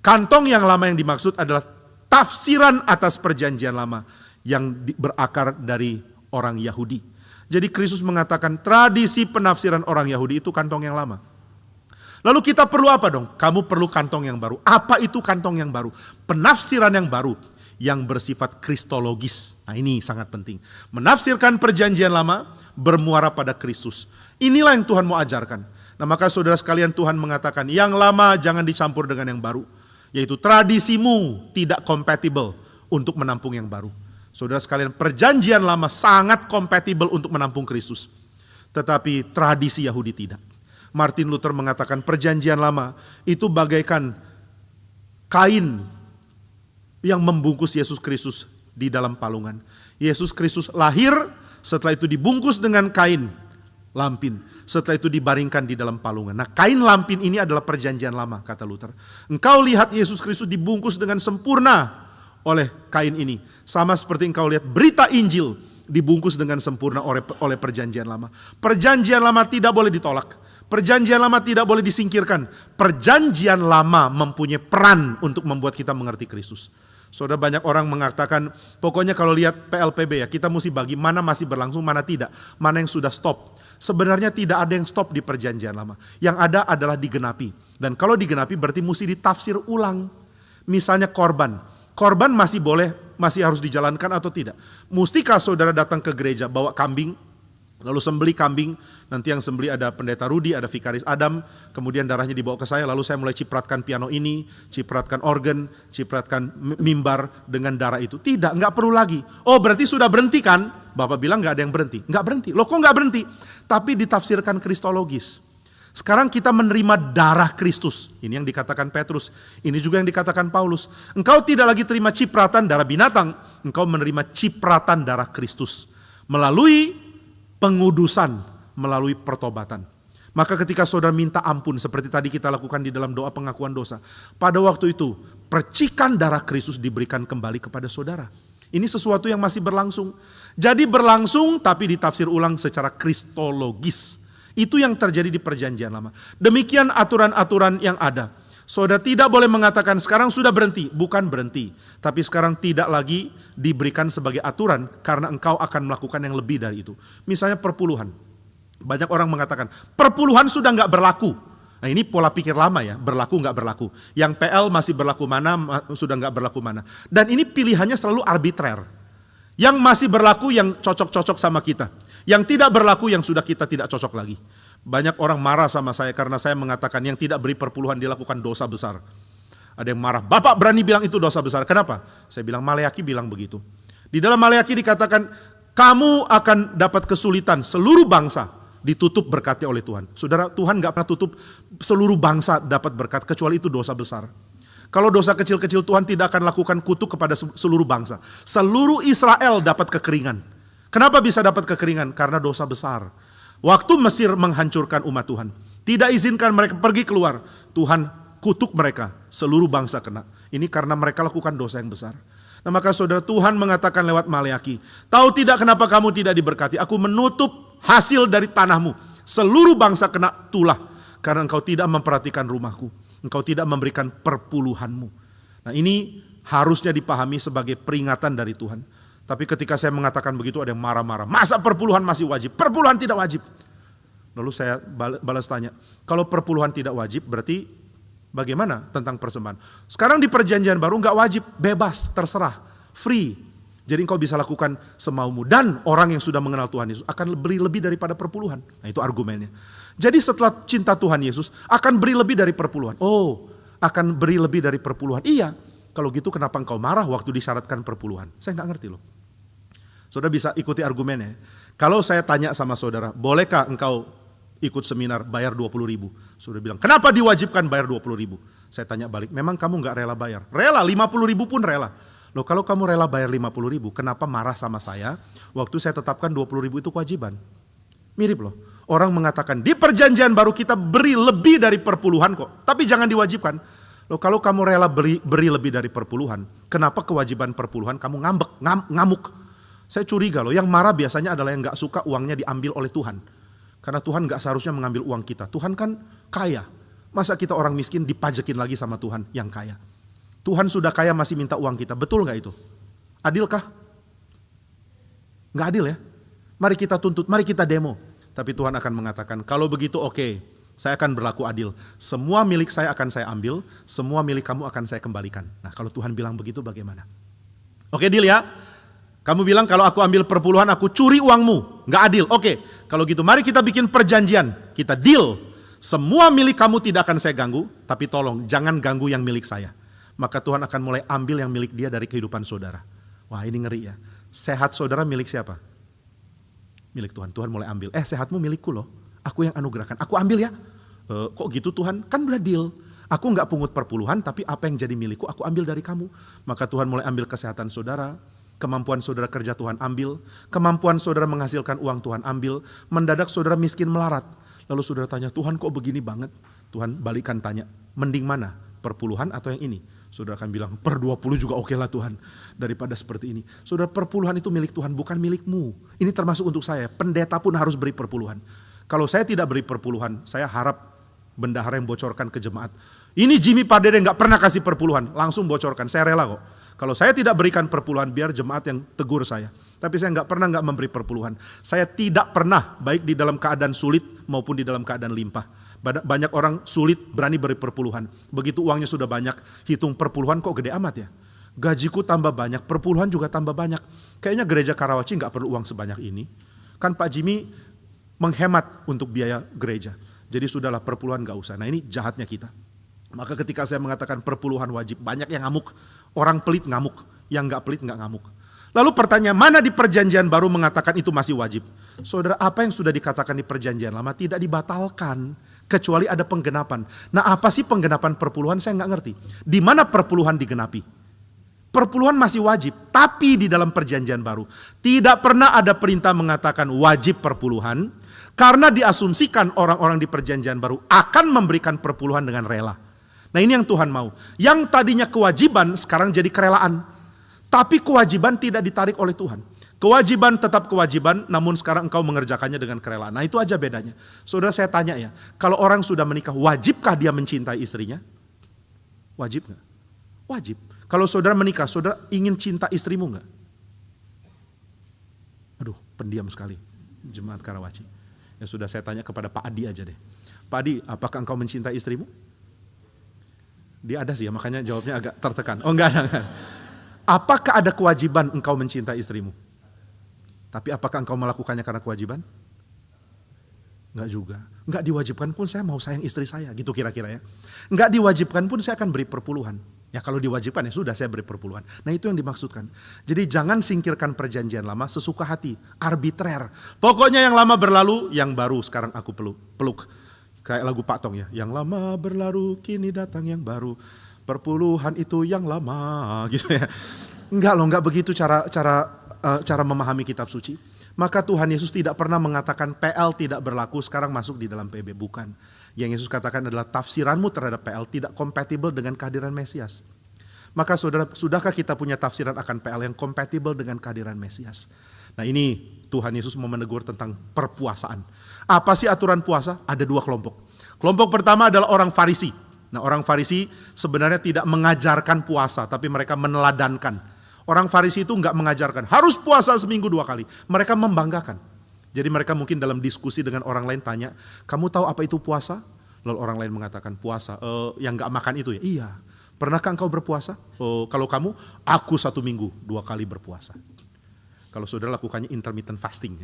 Kantong yang lama yang dimaksud adalah tafsiran atas perjanjian lama yang berakar dari orang Yahudi. Jadi Kristus mengatakan tradisi penafsiran orang Yahudi itu kantong yang lama. Lalu kita perlu apa dong? Kamu perlu kantong yang baru. Apa itu kantong yang baru? Penafsiran yang baru yang bersifat kristologis. Nah ini sangat penting. Menafsirkan perjanjian lama bermuara pada Kristus. Inilah yang Tuhan mau ajarkan. Nah maka saudara sekalian, Tuhan mengatakan yang lama jangan dicampur dengan yang baru. Yaitu tradisimu tidak kompatibel untuk menampung yang baru. Saudara sekalian, perjanjian lama sangat kompatibel untuk menampung Kristus. Tetapi tradisi Yahudi tidak. Martin Luther mengatakan perjanjian lama itu bagaikan kain yang membungkus Yesus Kristus di dalam palungan. Yesus Kristus lahir, setelah itu dibungkus dengan kain lampin. Setelah itu dibaringkan di dalam palungan. Nah kain lampin ini adalah perjanjian lama, kata Luther. Engkau lihat Yesus Kristus dibungkus dengan sempurna oleh kain ini. Sama seperti engkau lihat berita Injil dibungkus dengan sempurna oleh perjanjian lama. Perjanjian lama tidak boleh ditolak. Perjanjian lama tidak boleh disingkirkan. Perjanjian lama mempunyai peran untuk membuat kita mengerti Kristus. Saudara, banyak orang mengatakan, pokoknya kalau lihat PLPB ya, kita mesti bagi mana masih berlangsung, mana tidak. Mana yang sudah stop. Sebenarnya tidak ada yang stop di perjanjian lama. Yang ada adalah digenapi. Dan kalau digenapi berarti mesti ditafsir ulang. Misalnya korban. Korban masih boleh, masih harus dijalankan atau tidak. Mustikah saudara datang ke gereja bawa kambing, lalu sembelih kambing, nanti yang sembelih ada pendeta Rudi, ada vikaris Adam, kemudian darahnya dibawa ke saya, lalu saya mulai cipratkan piano ini, cipratkan organ, cipratkan mimbar dengan darah itu. Tidak, nggak perlu lagi. Oh berarti sudah berhenti kan? Bapak bilang nggak ada yang berhenti. Nggak berhenti. Loh kok nggak berhenti? Tapi ditafsirkan kristologis. Sekarang kita menerima darah Kristus. Ini yang dikatakan Petrus. Ini juga yang dikatakan Paulus. Engkau tidak lagi terima cipratan darah binatang. Engkau menerima cipratan darah Kristus. Melalui pengudusan, melalui pertobatan. Maka ketika saudara minta ampun seperti tadi kita lakukan di dalam doa pengakuan dosa, pada waktu itu percikan darah Kristus diberikan kembali kepada saudara. Ini sesuatu yang masih berlangsung. Jadi berlangsung tapi ditafsir ulang secara kristologis. Itu yang terjadi di perjanjian lama. Demikian aturan-aturan yang ada. Saudara tidak boleh mengatakan sekarang sudah berhenti. Bukan berhenti. Tapi sekarang tidak lagi diberikan sebagai aturan karena engkau akan melakukan yang lebih dari itu. Misalnya perpuluhan. Banyak orang mengatakan perpuluhan sudah nggak berlaku. Nah ini pola pikir lama ya, berlaku nggak berlaku. Yang PL masih berlaku mana, sudah nggak berlaku mana. Dan ini pilihannya selalu arbitrer. Yang masih berlaku yang cocok-cocok sama kita. Yang tidak berlaku yang sudah kita tidak cocok lagi. Banyak orang marah sama saya karena saya mengatakan yang tidak beri perpuluhan dilakukan dosa besar. Ada yang marah, Bapak berani bilang itu dosa besar. Kenapa? Saya bilang Maleaki bilang begitu. Di dalam Maleaki dikatakan kamu akan dapat kesulitan seluruh bangsa. Ditutup berkatnya oleh Tuhan. Saudara, Tuhan gak pernah tutup seluruh bangsa dapat berkat, kecuali itu dosa besar. Kalau dosa kecil-kecil Tuhan tidak akan lakukan kutuk kepada seluruh bangsa. Seluruh Israel dapat kekeringan. Kenapa bisa dapat kekeringan? Karena dosa besar. Waktu Mesir menghancurkan umat Tuhan, tidak izinkan mereka pergi keluar, Tuhan kutuk mereka, seluruh bangsa kena. Ini karena mereka lakukan dosa yang besar. Nah maka saudara, Tuhan mengatakan lewat Maleaki, tahu tidak kenapa kamu tidak diberkati? Aku menutup hasil dari tanahmu. Seluruh bangsa kena tulah. Karena engkau tidak memperhatikan rumahku. Engkau tidak memberikan perpuluhanmu. Nah ini harusnya dipahami sebagai peringatan dari Tuhan. Tapi ketika saya mengatakan begitu ada yang marah-marah. Masa perpuluhan masih wajib? Perpuluhan tidak wajib. Lalu saya balas tanya. Kalau perpuluhan tidak wajib berarti bagaimana tentang persembahan? Sekarang di perjanjian baru gak wajib. Bebas, terserah, free. Jadi engkau bisa lakukan semaumu. Dan orang yang sudah mengenal Tuhan Yesus akan beri lebih daripada perpuluhan. Nah itu argumennya. Jadi setelah cinta Tuhan Yesus akan beri lebih dari perpuluhan. Oh, akan beri lebih dari perpuluhan. Iya, kalau gitu kenapa engkau marah waktu disyaratkan perpuluhan? Saya gak ngerti loh. Saudara bisa ikuti argumennya. Kalau saya tanya sama saudara, bolehkah engkau ikut seminar bayar 20.000? Saudara bilang, kenapa diwajibkan bayar 20.000? Saya tanya balik, memang kamu gak rela bayar? Rela, 50.000 pun rela. Loh kalau kamu rela bayar 50.000, kenapa marah sama saya waktu saya tetapkan 20.000 itu kewajiban? Mirip loh. Orang mengatakan di perjanjian baru kita beri lebih dari perpuluhan kok, tapi jangan diwajibkan. Loh kalau kamu rela beri lebih dari perpuluhan, kenapa kewajiban perpuluhan kamu ngamuk? Saya curiga loh, yang marah biasanya adalah yang gak suka uangnya diambil oleh Tuhan. Karena Tuhan gak seharusnya mengambil uang kita. Tuhan kan kaya. Masa kita orang miskin dipajekin lagi sama Tuhan yang kaya? Tuhan sudah kaya masih minta uang kita, betul gak itu? Adilkah? Gak adil ya? Mari kita tuntut, mari kita demo. Tapi Tuhan akan mengatakan, kalau begitu oke, saya akan berlaku adil. Semua milik saya akan saya ambil, semua milik kamu akan saya kembalikan. Nah kalau Tuhan bilang begitu bagaimana? Oke deal ya? Kamu bilang kalau aku ambil perpuluhan aku curi uangmu, gak adil. Oke, kalau gitu mari kita bikin perjanjian, kita deal. Semua milik kamu tidak akan saya ganggu, tapi tolong jangan ganggu yang milik saya. Maka Tuhan akan mulai ambil yang milik dia dari kehidupan saudara. Wah ini ngeri ya. Sehat saudara milik siapa? Milik Tuhan. Tuhan mulai ambil. Sehatmu milikku loh. Aku yang anugerahkan. Aku ambil ya. Kok gitu Tuhan? Kan udah deal. Aku gak pungut perpuluhan tapi apa yang jadi milikku aku ambil dari kamu. Maka Tuhan mulai ambil kesehatan saudara. Kemampuan saudara kerja Tuhan ambil. Kemampuan saudara menghasilkan uang Tuhan ambil. Mendadak saudara miskin melarat. Lalu saudara tanya, Tuhan kok begini banget? Tuhan balikan tanya, mending mana? Perpuluhan atau yang ini? Saudara akan bilang, per 20 juga oke lah Tuhan. Daripada seperti ini. Saudara, perpuluhan itu milik Tuhan, bukan milikmu. Ini termasuk untuk saya. Pendeta pun harus beri perpuluhan. Kalau saya tidak beri perpuluhan, saya harap bendahara yang bocorkan ke jemaat. Ini Jimmy Pardede gak pernah kasih perpuluhan. Langsung bocorkan, saya rela kok. Kalau saya tidak berikan perpuluhan, biar jemaat yang tegur saya. Tapi saya gak pernah memberi perpuluhan. Saya tidak pernah, baik di dalam keadaan sulit maupun di dalam keadaan limpah. Banyak orang sulit berani beri perpuluhan. Begitu uangnya sudah banyak, hitung perpuluhan kok gede amat ya. Gajiku tambah banyak, perpuluhan juga tambah banyak. Kayaknya gereja Karawaci gak perlu uang sebanyak ini. Kan Pak Jimmy menghemat untuk biaya gereja. Jadi sudahlah perpuluhan gak usah. Nah ini jahatnya kita. Maka ketika saya mengatakan perpuluhan wajib, banyak yang ngamuk. Orang pelit ngamuk, yang gak pelit gak ngamuk. Lalu pertanyaan, mana di perjanjian baru mengatakan itu masih wajib? Saudara, apa yang sudah dikatakan di perjanjian lama tidak dibatalkan. Kecuali ada penggenapan. Nah apa sih penggenapan perpuluhan? Saya nggak ngerti. Di mana perpuluhan digenapi? Perpuluhan masih wajib, tapi di dalam perjanjian baru tidak pernah ada perintah mengatakan wajib perpuluhan, karena diasumsikan orang-orang di perjanjian baru akan memberikan perpuluhan dengan rela. Nah ini yang Tuhan mau. Yang tadinya kewajiban sekarang jadi kerelaan. Tapi kewajiban tidak ditarik oleh Tuhan. Kewajiban tetap kewajiban, namun sekarang engkau mengerjakannya dengan kerelaan. Nah itu aja bedanya. Saudara, saya tanya ya, kalau orang sudah menikah, wajibkah dia mencintai istrinya? Wajib gak? Wajib. Kalau saudara menikah, saudara ingin cinta istrimu gak? Aduh, pendiam sekali jemaat Karawaci. Ya sudah, saya tanya kepada Pak Adi aja deh. Pak Adi, apakah engkau mencintai istrimu? Dia ada sih ya, makanya jawabnya agak tertekan. Oh enggak. Apakah ada kewajiban engkau mencintai istrimu? Tapi apakah engkau melakukannya karena kewajiban? Enggak juga. Enggak diwajibkan pun saya mau sayang istri saya, gitu kira-kira ya. Enggak diwajibkan pun saya akan beri perpuluhan. Ya kalau diwajibkan ya sudah, saya beri perpuluhan. Nah itu yang dimaksudkan. Jadi jangan singkirkan perjanjian lama sesuka hati, arbitrer. Pokoknya yang lama berlalu, yang baru sekarang aku peluk. Kayak lagu Pak Tong ya. Yang lama berlalu, kini datang yang baru. Perpuluhan itu yang lama, gitu ya. Enggak loh, enggak begitu cara memahami kitab suci. Maka Tuhan Yesus tidak pernah mengatakan PL tidak berlaku, sekarang masuk di dalam PB. Bukan. Yang Yesus katakan adalah tafsiranmu terhadap PL tidak kompatibel dengan kehadiran Mesias. Maka saudara, sudahkah kita punya tafsiran akan PL yang kompatibel dengan kehadiran Mesias? Nah ini Tuhan Yesus mau menegur tentang perpuasaan. Apa sih aturan puasa? Ada dua kelompok. Kelompok pertama adalah orang Farisi. Nah orang Farisi sebenarnya tidak mengajarkan puasa, tapi mereka meneladankan. Orang Farisi itu enggak mengajarkan, harus puasa seminggu 2 kali. Mereka membanggakan. Jadi mereka mungkin dalam diskusi dengan orang lain tanya, kamu tahu apa itu puasa? Lalu orang lain mengatakan puasa, yang enggak makan itu ya? Iya. Pernahkah engkau berpuasa? Kalau kamu, aku 1 minggu 2 kali berpuasa. Kalau saudara lakukannya intermittent fasting.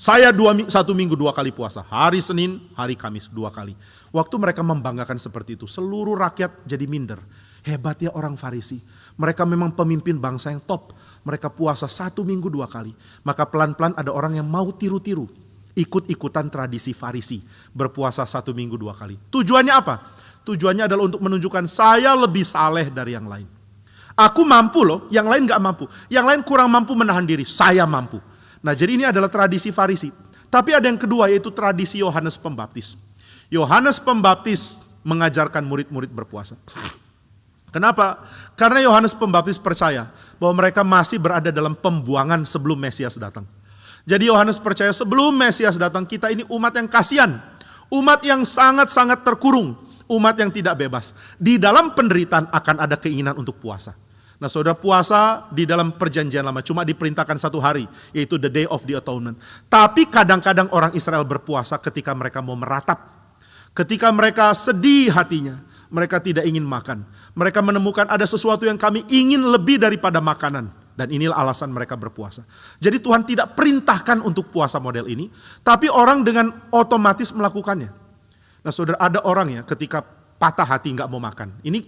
Saya 1 minggu 2 kali puasa. Hari Senin, hari Kamis 2 kali. Waktu mereka membanggakan seperti itu, seluruh rakyat jadi minder. Hebat ya orang Farisi. Mereka memang pemimpin bangsa yang top. Mereka puasa 1 minggu 2 kali. Maka pelan-pelan ada orang yang mau tiru-tiru. Ikut-ikutan tradisi Farisi. Berpuasa 1 minggu 2 kali. Tujuannya apa? Tujuannya adalah untuk menunjukkan saya lebih saleh dari yang lain. Aku mampu loh, yang lain gak mampu. Yang lain kurang mampu menahan diri, saya mampu. Nah jadi ini adalah tradisi Farisi. Tapi ada yang kedua yaitu tradisi Yohanes Pembaptis. Yohanes Pembaptis mengajarkan murid-murid berpuasa. Kenapa? Karena Yohanes Pembaptis percaya bahwa mereka masih berada dalam pembuangan sebelum Mesias datang. Jadi Yohanes percaya sebelum Mesias datang kita ini umat yang kasihan. Umat yang sangat-sangat terkurung. Umat yang tidak bebas. Di dalam penderitaan akan ada keinginan untuk puasa. Nah saudara, puasa di dalam perjanjian lama cuma diperintahkan 1 hari. Yaitu the day of the atonement. Tapi kadang-kadang orang Israel berpuasa ketika mereka mau meratap. Ketika mereka sedih hatinya. Mereka tidak ingin makan. Mereka menemukan ada sesuatu yang kami ingin lebih daripada makanan. Dan inilah alasan mereka berpuasa. Jadi Tuhan tidak perintahkan untuk puasa model ini. Tapi orang dengan otomatis melakukannya. Nah saudara, ada orang ya ketika patah hati gak mau makan. Ini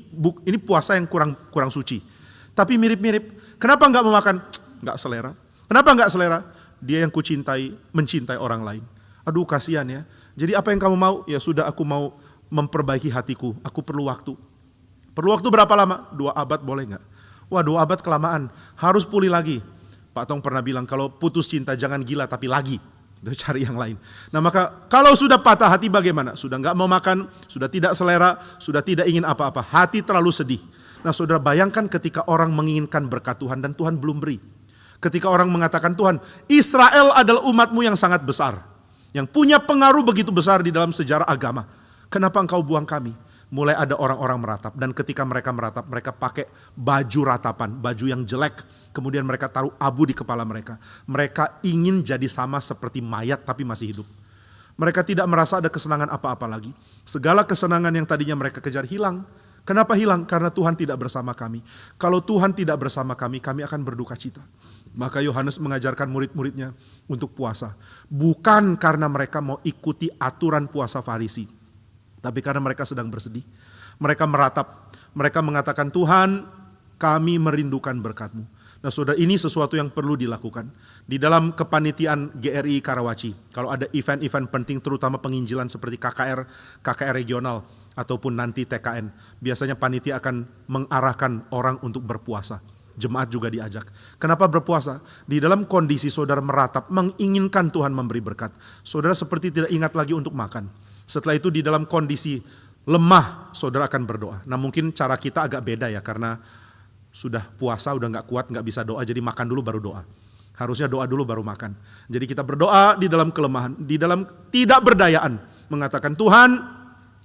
puasa yang kurang suci. Tapi mirip-mirip. Kenapa gak mau makan? Gak selera. Kenapa gak selera? Dia yang kucintai, mencintai orang lain. Aduh kasihan ya. Jadi apa yang kamu mau? Ya sudah, aku mau memperbaiki hatiku, aku perlu waktu. Perlu waktu berapa lama? 2 abad boleh gak? Wah 2 abad kelamaan, harus pulih lagi. Pak Tong pernah bilang kalau putus cinta jangan gila tapi lagi. Udah cari yang lain. Nah maka kalau sudah patah hati bagaimana? Sudah gak mau makan, sudah tidak selera, sudah tidak ingin apa-apa. Hati terlalu sedih. Nah saudara bayangkan ketika orang menginginkan berkat Tuhan dan Tuhan belum beri. Ketika orang mengatakan Tuhan, Israel adalah umatmu yang sangat besar. Yang punya pengaruh begitu besar di dalam sejarah agama. Kenapa engkau buang kami? Mulai ada orang-orang meratap. Dan ketika mereka meratap, mereka pakai baju ratapan. Baju yang jelek. Kemudian mereka taruh abu di kepala mereka. Mereka ingin jadi sama seperti mayat tapi masih hidup. Mereka tidak merasa ada kesenangan apa-apa lagi. Segala kesenangan yang tadinya mereka kejar hilang. Kenapa hilang? Karena Tuhan tidak bersama kami. Kalau Tuhan tidak bersama kami, kami akan berduka cita. Maka Yohanes mengajarkan murid-muridnya untuk puasa. Bukan karena mereka mau ikuti aturan puasa Farisi. Tapi karena mereka sedang bersedih. Mereka meratap. Mereka mengatakan, Tuhan kami merindukan berkat-Mu. Nah saudara, ini sesuatu yang perlu dilakukan. Di dalam kepanitiaan GRI Karawaci, kalau ada event-event penting terutama penginjilan seperti KKR regional ataupun nanti TKN, biasanya panitia akan mengarahkan orang untuk berpuasa. Jemaat juga diajak. Kenapa berpuasa? Di dalam kondisi saudara meratap, menginginkan Tuhan memberi berkat. Saudara seperti tidak ingat lagi untuk makan. Setelah itu di dalam kondisi lemah, saudara akan berdoa. Nah mungkin cara kita agak beda ya, karena sudah puasa, udah gak kuat, gak bisa doa, jadi makan dulu baru doa. Harusnya doa dulu baru makan. Jadi kita berdoa di dalam kelemahan, di dalam tidak berdayaan. Mengatakan, Tuhan,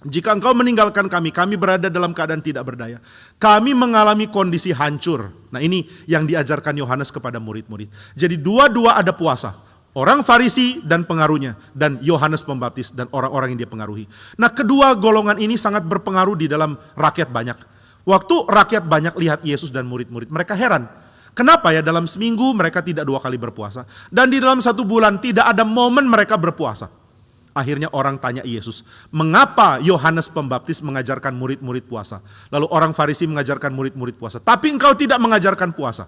jika Engkau meninggalkan kami, kami berada dalam keadaan tidak berdaya. Kami mengalami kondisi hancur. Nah ini yang diajarkan Yohanes kepada murid-murid. Jadi dua-dua ada puasa. Orang Farisi dan pengaruhnya. Dan Yohanes Pembaptis dan orang-orang yang dia pengaruhi. Nah kedua golongan ini sangat berpengaruh di dalam rakyat banyak. Waktu rakyat banyak lihat Yesus dan murid-murid, mereka heran. Kenapa ya dalam seminggu mereka tidak 2 kali berpuasa. Dan di dalam 1 bulan tidak ada momen mereka berpuasa. Akhirnya orang tanya Yesus, mengapa Yohanes Pembaptis mengajarkan murid-murid puasa? Lalu orang Farisi mengajarkan murid-murid puasa. Tapi engkau tidak mengajarkan puasa.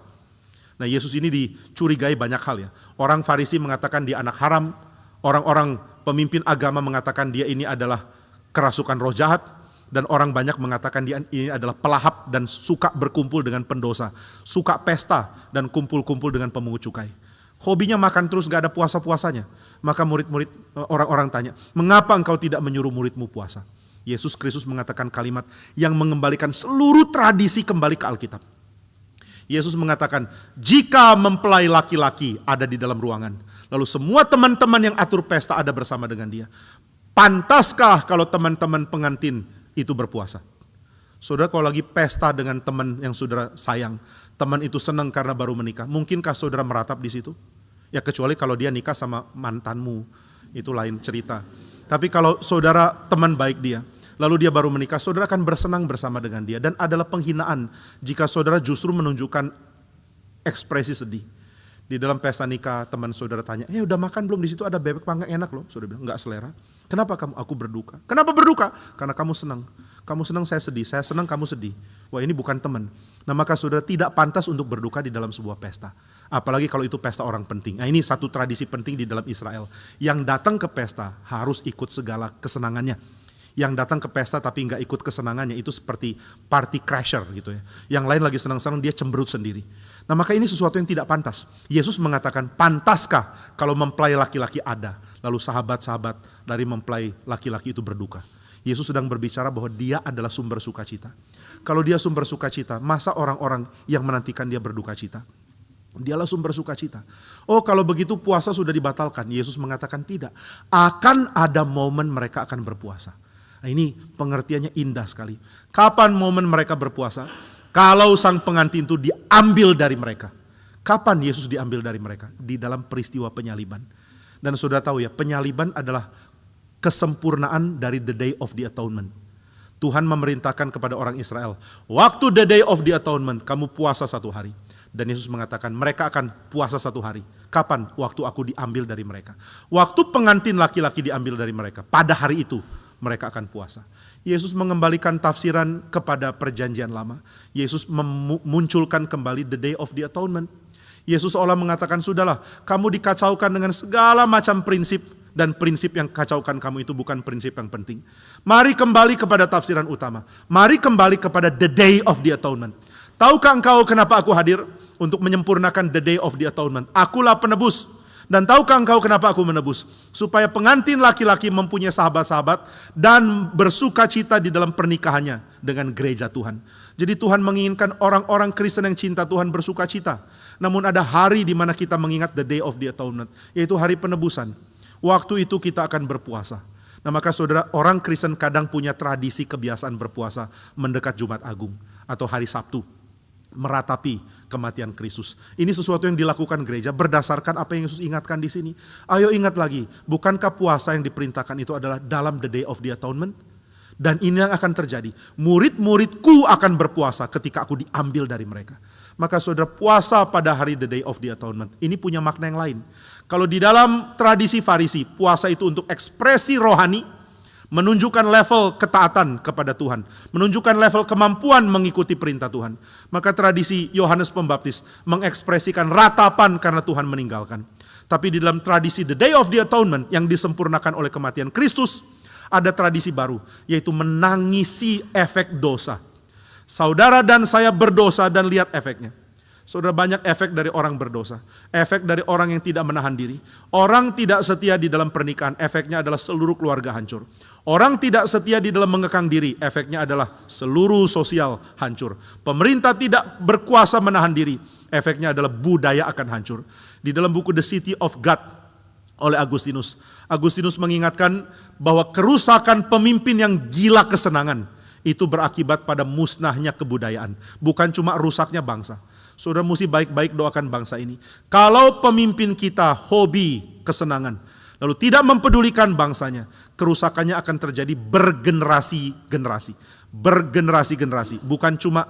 Nah Yesus ini dicurigai banyak hal ya. Orang Farisi mengatakan dia anak haram. Orang-orang pemimpin agama mengatakan dia ini adalah kerasukan roh jahat. Dan orang banyak mengatakan dia ini adalah pelahap dan suka berkumpul dengan pendosa. Suka pesta dan kumpul-kumpul dengan pemungut cukai. Hobinya makan terus, gak ada puasa-puasanya. Maka murid-murid, orang-orang tanya, mengapa engkau tidak menyuruh muridmu puasa? Yesus Kristus mengatakan kalimat yang mengembalikan seluruh tradisi kembali ke Alkitab. Yesus mengatakan, jika mempelai laki-laki ada di dalam ruangan, lalu semua teman-teman yang atur pesta ada bersama dengan dia, pantaskah kalau teman-teman pengantin itu berpuasa? Saudara kalau lagi pesta dengan teman yang saudara sayang, teman itu senang karena baru menikah, mungkinkah saudara meratap di situ? Ya kecuali kalau dia nikah sama mantanmu, itu lain cerita. Tapi kalau saudara teman baik dia, lalu dia baru menikah, saudara akan bersenang bersama dengan dia. Dan adalah penghinaan jika saudara justru menunjukkan ekspresi sedih. Di dalam pesta nikah teman saudara tanya, udah makan belum? Di situ ada bebek panggang enak loh. Saudara bilang, enggak selera. Kenapa kamu? Aku berduka. Kenapa berduka? Karena kamu senang. Kamu senang, saya sedih. Saya senang, kamu sedih. Wah ini bukan teman. Nah maka saudara tidak pantas untuk berduka di dalam sebuah pesta. Apalagi kalau itu pesta orang penting. Nah ini satu tradisi penting di dalam Israel. Yang datang ke pesta harus ikut segala kesenangannya. Yang datang ke pesta tapi nggak ikut kesenangannya itu seperti party crasher gitu ya. Yang lain lagi senang-senang, dia cemberut sendiri. Nah maka ini sesuatu yang tidak pantas. Yesus mengatakan, pantaskah kalau mempelai laki-laki ada, lalu sahabat-sahabat dari mempelai laki-laki itu berduka. Yesus sedang berbicara bahwa dia adalah sumber sukacita. Kalau dia sumber sukacita, masa orang-orang yang menantikan dia berduka cita? Dialah sumber sukacita. Oh kalau begitu puasa sudah dibatalkan. Yesus mengatakan tidak. Akan ada momen mereka akan berpuasa. Nah ini pengertiannya indah sekali. Kapan momen mereka berpuasa? Kalau sang pengantin itu diambil dari mereka. Kapan Yesus diambil dari mereka? Di dalam peristiwa penyaliban. Dan sudah tahu ya, penyaliban adalah kesempurnaan dari the day of the atonement. Tuhan memerintahkan kepada orang Israel, waktu the day of the atonement, kamu puasa 1 hari. Dan Yesus mengatakan mereka akan puasa 1 hari. Kapan? Waktu aku diambil dari mereka. Waktu pengantin laki-laki diambil dari mereka. Pada hari itu mereka akan puasa. Yesus mengembalikan tafsiran kepada perjanjian lama. Yesus memunculkan kembali the day of the atonement. Yesus seolah mengatakan, sudahlah kamu dikacaukan dengan segala macam prinsip. Dan prinsip yang kacaukan kamu itu bukan prinsip yang penting. Mari kembali kepada tafsiran utama. Mari kembali kepada the day of the atonement. Tahukah engkau kenapa aku hadir? Untuk menyempurnakan the day of the atonement. Akulah penebus. Dan tahukah engkau kenapa aku menebus? Supaya pengantin laki-laki mempunyai sahabat-sahabat dan bersuka cita di dalam pernikahannya dengan gereja Tuhan. Jadi Tuhan menginginkan orang-orang Kristen yang cinta Tuhan bersuka cita. Namun ada hari di mana kita mengingat the day of the atonement, yaitu hari penebusan. Waktu itu kita akan berpuasa. Nah maka saudara, orang Kristen kadang punya tradisi kebiasaan berpuasa mendekat Jumat Agung atau hari Sabtu. Meratapi kematian Kristus. Ini sesuatu yang dilakukan gereja berdasarkan apa yang Yesus ingatkan di sini. Ayo ingat lagi, bukankah puasa yang diperintahkan itu adalah dalam the day of the atonement? Dan ini yang akan terjadi. Murid-muridku akan berpuasa ketika aku diambil dari mereka. Maka saudara, puasa pada hari the day of the atonement ini punya makna yang lain. Kalau di dalam tradisi Farisi, puasa itu untuk ekspresi rohani, menunjukkan level ketaatan kepada Tuhan, menunjukkan level kemampuan mengikuti perintah Tuhan. Maka tradisi Yohanes Pembaptis mengekspresikan ratapan karena Tuhan meninggalkan. Tapi di dalam tradisi The Day of the Atonement yang disempurnakan oleh kematian Kristus, ada tradisi baru, yaitu menangisi efek dosa. Saudara dan saya berdosa dan lihat efeknya. Saudara, banyak efek dari orang berdosa. Efek dari orang yang tidak menahan diri. Orang tidak setia di dalam pernikahan, efeknya adalah seluruh keluarga hancur. Orang tidak setia di dalam mengekang diri, efeknya adalah seluruh sosial hancur. Pemerintah tidak berkuasa menahan diri, efeknya adalah budaya akan hancur. Di dalam buku The City of God oleh Agustinus mengingatkan bahwa kerusakan pemimpin yang gila kesenangan itu berakibat pada musnahnya kebudayaan, bukan cuma rusaknya bangsa. Saudara mesti baik-baik doakan bangsa ini. Kalau pemimpin kita hobi kesenangan, lalu tidak mempedulikan bangsanya, kerusakannya akan terjadi bergenerasi-generasi. Bergenerasi-generasi, bukan cuma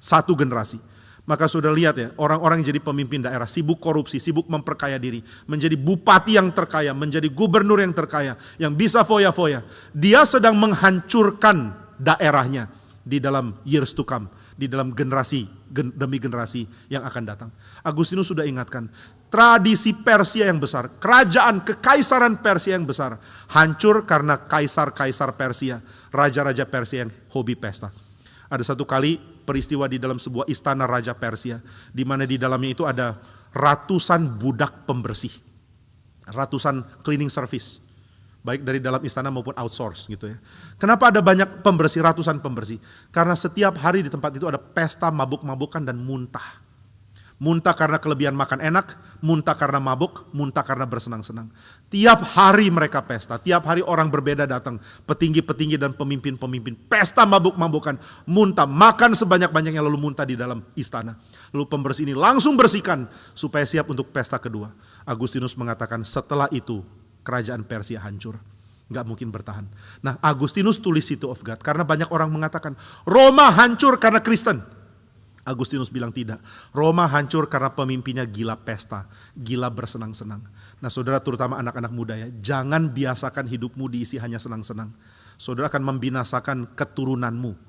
satu generasi. Maka saudara lihat ya, orang-orang yang jadi pemimpin daerah, sibuk korupsi, sibuk memperkaya diri, menjadi bupati yang terkaya, menjadi gubernur yang terkaya, yang bisa foya-foya. Dia sedang menghancurkan daerahnya di dalam years to come, di dalam generasi demi generasi yang akan datang. Agustinus sudah ingatkan, tradisi Persia yang besar, kerajaan kekaisaran Persia yang besar, hancur karena kaisar-kaisar Persia, raja-raja Persia yang hobi pesta. Ada satu kali peristiwa di dalam sebuah istana raja Persia, di mana di dalamnya itu ada ratusan budak pembersih, ratusan cleaning service, baik dari dalam istana maupun outsource gitu ya. Kenapa ada banyak pembersih, ratusan pembersih? Karena setiap hari di tempat itu ada pesta mabuk-mabukan dan muntah. Muntah karena kelebihan makan enak, muntah karena mabuk, muntah karena bersenang-senang. Tiap hari mereka pesta, tiap hari orang berbeda datang, petinggi-petinggi dan pemimpin-pemimpin, pesta mabuk-mabukan, muntah, makan sebanyak-banyaknya lalu muntah di dalam istana. Lalu pembersih ini langsung bersihkan supaya siap untuk pesta kedua. Agustinus mengatakan setelah itu kerajaan Persia hancur, nggak mungkin bertahan. Nah, Agustinus tulis City of God karena banyak orang mengatakan Roma hancur karena Kristen. Agustinus bilang tidak, Roma hancur karena pemimpinnya gila pesta, gila bersenang-senang. Nah saudara, terutama anak-anak muda ya, jangan biasakan hidupmu diisi hanya senang-senang. Saudara akan membinasakan keturunanmu.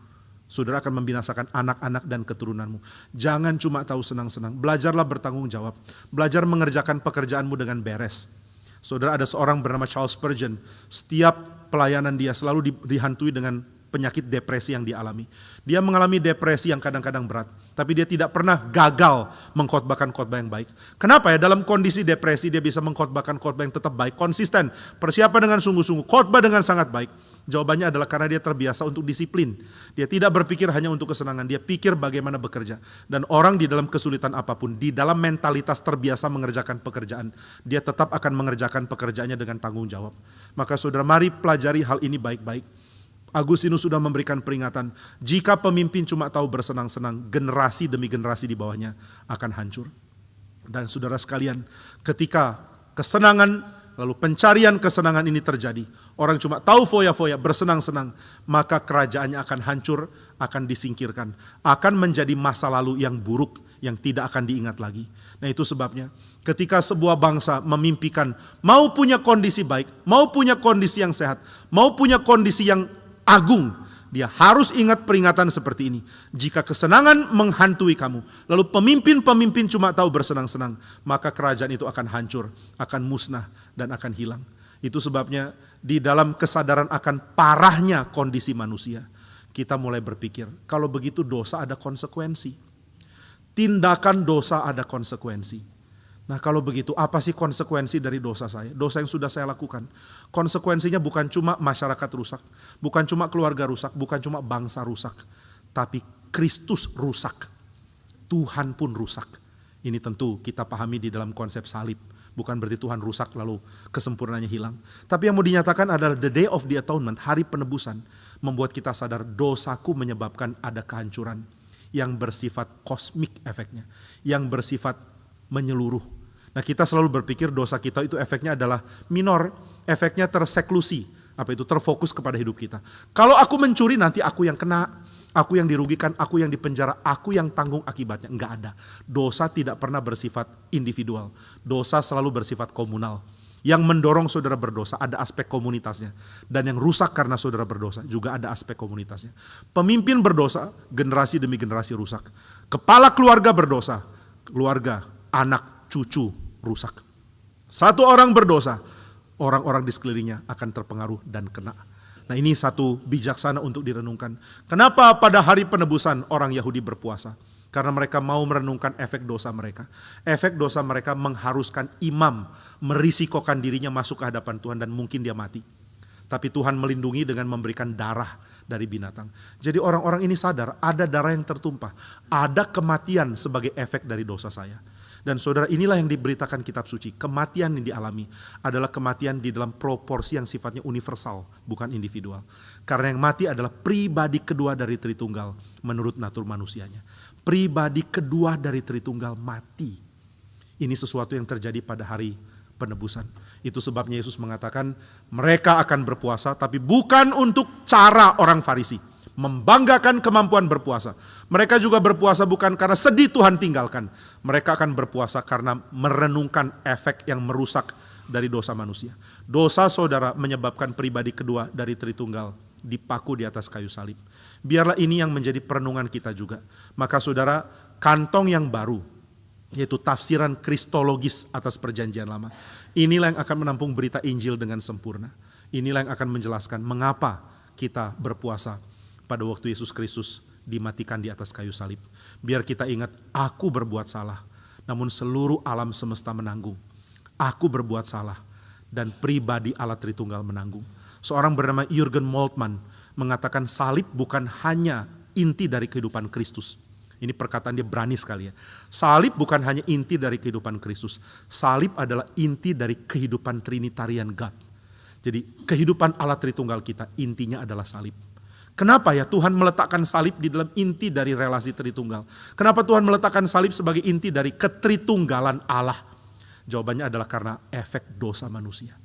Saudara akan membinasakan anak-anak dan keturunanmu. Jangan cuma tahu senang-senang, belajarlah bertanggung jawab. Belajar mengerjakan pekerjaanmu dengan beres. Saudara, ada seorang bernama Charles Spurgeon, setiap pelayanan dia selalu dihantui dengan penyakit depresi yang dialami. Dia mengalami depresi yang kadang-kadang berat, tapi dia tidak pernah gagal mengkhotbahkan khotbah yang baik. Kenapa ya? Dalam kondisi depresi dia bisa mengkhotbahkan khotbah yang tetap baik, konsisten, persiapan dengan sungguh-sungguh, khotbah dengan sangat baik. Jawabannya adalah karena dia terbiasa untuk disiplin. Dia tidak berpikir hanya untuk kesenangan, dia pikir bagaimana bekerja. Dan orang di dalam kesulitan apapun, di dalam mentalitas terbiasa mengerjakan pekerjaan, dia tetap akan mengerjakan pekerjaannya dengan tanggung jawab. Maka saudara, mari pelajari hal ini baik-baik. Agustinus sudah memberikan peringatan, jika pemimpin cuma tahu bersenang-senang, generasi demi generasi di bawahnya akan hancur. Dan saudara sekalian, ketika kesenangan, lalu pencarian kesenangan ini terjadi, orang cuma tahu foya-foya, bersenang-senang, maka kerajaannya akan hancur, akan disingkirkan, akan menjadi masa lalu yang buruk, yang tidak akan diingat lagi. Nah itu sebabnya, ketika sebuah bangsa memimpikan, mau punya kondisi baik, mau punya kondisi yang sehat, mau punya kondisi yang agung, dia harus ingat peringatan seperti ini. Jika kesenangan menghantui kamu, lalu pemimpin-pemimpin cuma tahu bersenang-senang, maka kerajaan itu akan hancur, akan musnah, dan akan hilang. Itu sebabnya di dalam kesadaran akan parahnya kondisi manusia, kita mulai berpikir, kalau begitu dosa ada konsekuensi. Tindakan dosa ada konsekuensi. Nah kalau begitu, apa sih konsekuensi dari dosa saya? Dosa yang sudah saya lakukan. Konsekuensinya bukan cuma masyarakat rusak, bukan cuma keluarga rusak, bukan cuma bangsa rusak, tapi Kristus rusak. Tuhan pun rusak. Ini tentu kita pahami di dalam konsep salib. Bukan berarti Tuhan rusak lalu kesempurnaannya hilang. Tapi yang mau dinyatakan adalah the day of the atonement, hari penebusan, membuat kita sadar dosaku menyebabkan ada kehancuran yang bersifat kosmik efeknya, yang bersifat menyeluruh. Nah kita selalu berpikir dosa kita itu efeknya adalah minor, efeknya terseklusi, terfokus kepada hidup kita. Kalau aku mencuri nanti aku yang kena, aku yang dirugikan, aku yang dipenjara, aku yang tanggung akibatnya. Enggak ada. Dosa tidak pernah bersifat individual, dosa selalu bersifat komunal. Yang mendorong saudara berdosa ada aspek komunitasnya. Dan yang rusak karena saudara berdosa juga ada aspek komunitasnya. Pemimpin berdosa, generasi demi generasi rusak. Kepala keluarga berdosa, keluarga, anak, cucu rusak. Satu orang berdosa, orang-orang di sekelilingnya akan terpengaruh dan kena. Nah, ini satu bijaksana untuk direnungkan. Kenapa pada hari penebusan orang Yahudi berpuasa? Karena mereka mau merenungkan efek dosa mereka. Efek dosa mereka mengharuskan imam merisikokan dirinya masuk ke hadapan Tuhan dan mungkin dia mati. Tapi Tuhan melindungi dengan memberikan darah dari binatang. Jadi orang-orang ini sadar ada darah yang tertumpah. Ada kematian sebagai efek dari dosa saya. Dan saudara, inilah yang diberitakan kitab suci. Kematian yang dialami adalah kematian di dalam proporsi yang sifatnya universal, bukan individual. Karena yang mati adalah pribadi kedua dari Tritunggal menurut natur manusianya. Pribadi kedua dari Tritunggal mati. Ini sesuatu yang terjadi pada hari penebusan. Itu sebabnya Yesus mengatakan mereka akan berpuasa, tapi bukan untuk cara orang Farisi. Membanggakan kemampuan berpuasa. Mereka juga berpuasa bukan karena sedih Tuhan tinggalkan. Mereka akan berpuasa karena merenungkan efek yang merusak dari dosa manusia. Dosa saudara menyebabkan pribadi kedua dari Tritunggal dipaku di atas kayu salib. Biarlah ini yang menjadi perenungan kita juga. Maka saudara, kantong yang baru, yaitu tafsiran kristologis atas perjanjian lama. Inilah yang akan menampung berita Injil dengan sempurna. Inilah yang akan menjelaskan mengapa kita berpuasa pada waktu Yesus Kristus dimatikan di atas kayu salib. Biar kita ingat, aku berbuat salah, namun seluruh alam semesta menanggung. Aku berbuat salah, dan pribadi Allah Tritunggal menanggung. Seorang bernama Jürgen Moltmann mengatakan salib bukan hanya inti dari kehidupan Kristus. Ini perkataan dia berani sekali ya. Salib bukan hanya inti dari kehidupan Kristus. Salib adalah inti dari kehidupan Trinitarian God. Jadi kehidupan Allah Tritunggal kita intinya adalah salib. Kenapa ya Tuhan meletakkan salib di dalam inti dari relasi Tritunggal? Kenapa Tuhan meletakkan salib sebagai inti dari ketritunggalan Allah? Jawabannya adalah karena efek dosa manusia.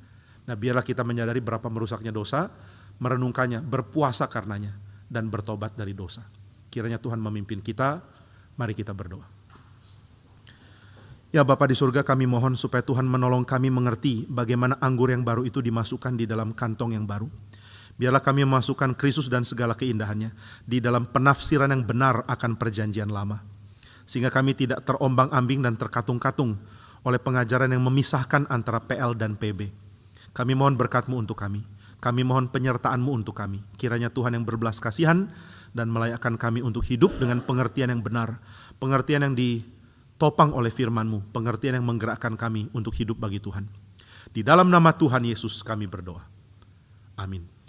Nah, biarlah kita menyadari berapa merusaknya dosa, merenungkannya, berpuasa karenanya, dan bertobat dari dosa. Kiranya Tuhan memimpin kita, mari kita berdoa. Ya Bapa di surga, kami mohon supaya Tuhan menolong kami mengerti bagaimana anggur yang baru itu dimasukkan di dalam kantong yang baru. Biarlah kami memasukkan Kristus dan segala keindahannya di dalam penafsiran yang benar akan perjanjian lama. Sehingga kami tidak terombang-ambing dan terkatung-katung oleh pengajaran yang memisahkan antara PL dan PB. Kami mohon berkat-Mu untuk kami. Kami mohon penyertaan-Mu untuk kami. Kiranya Tuhan yang berbelas kasihan dan melayakkan kami untuk hidup dengan pengertian yang benar. Pengertian yang ditopang oleh firman-Mu. Pengertian yang menggerakkan kami untuk hidup bagi Tuhan. Di dalam nama Tuhan Yesus kami berdoa. Amin.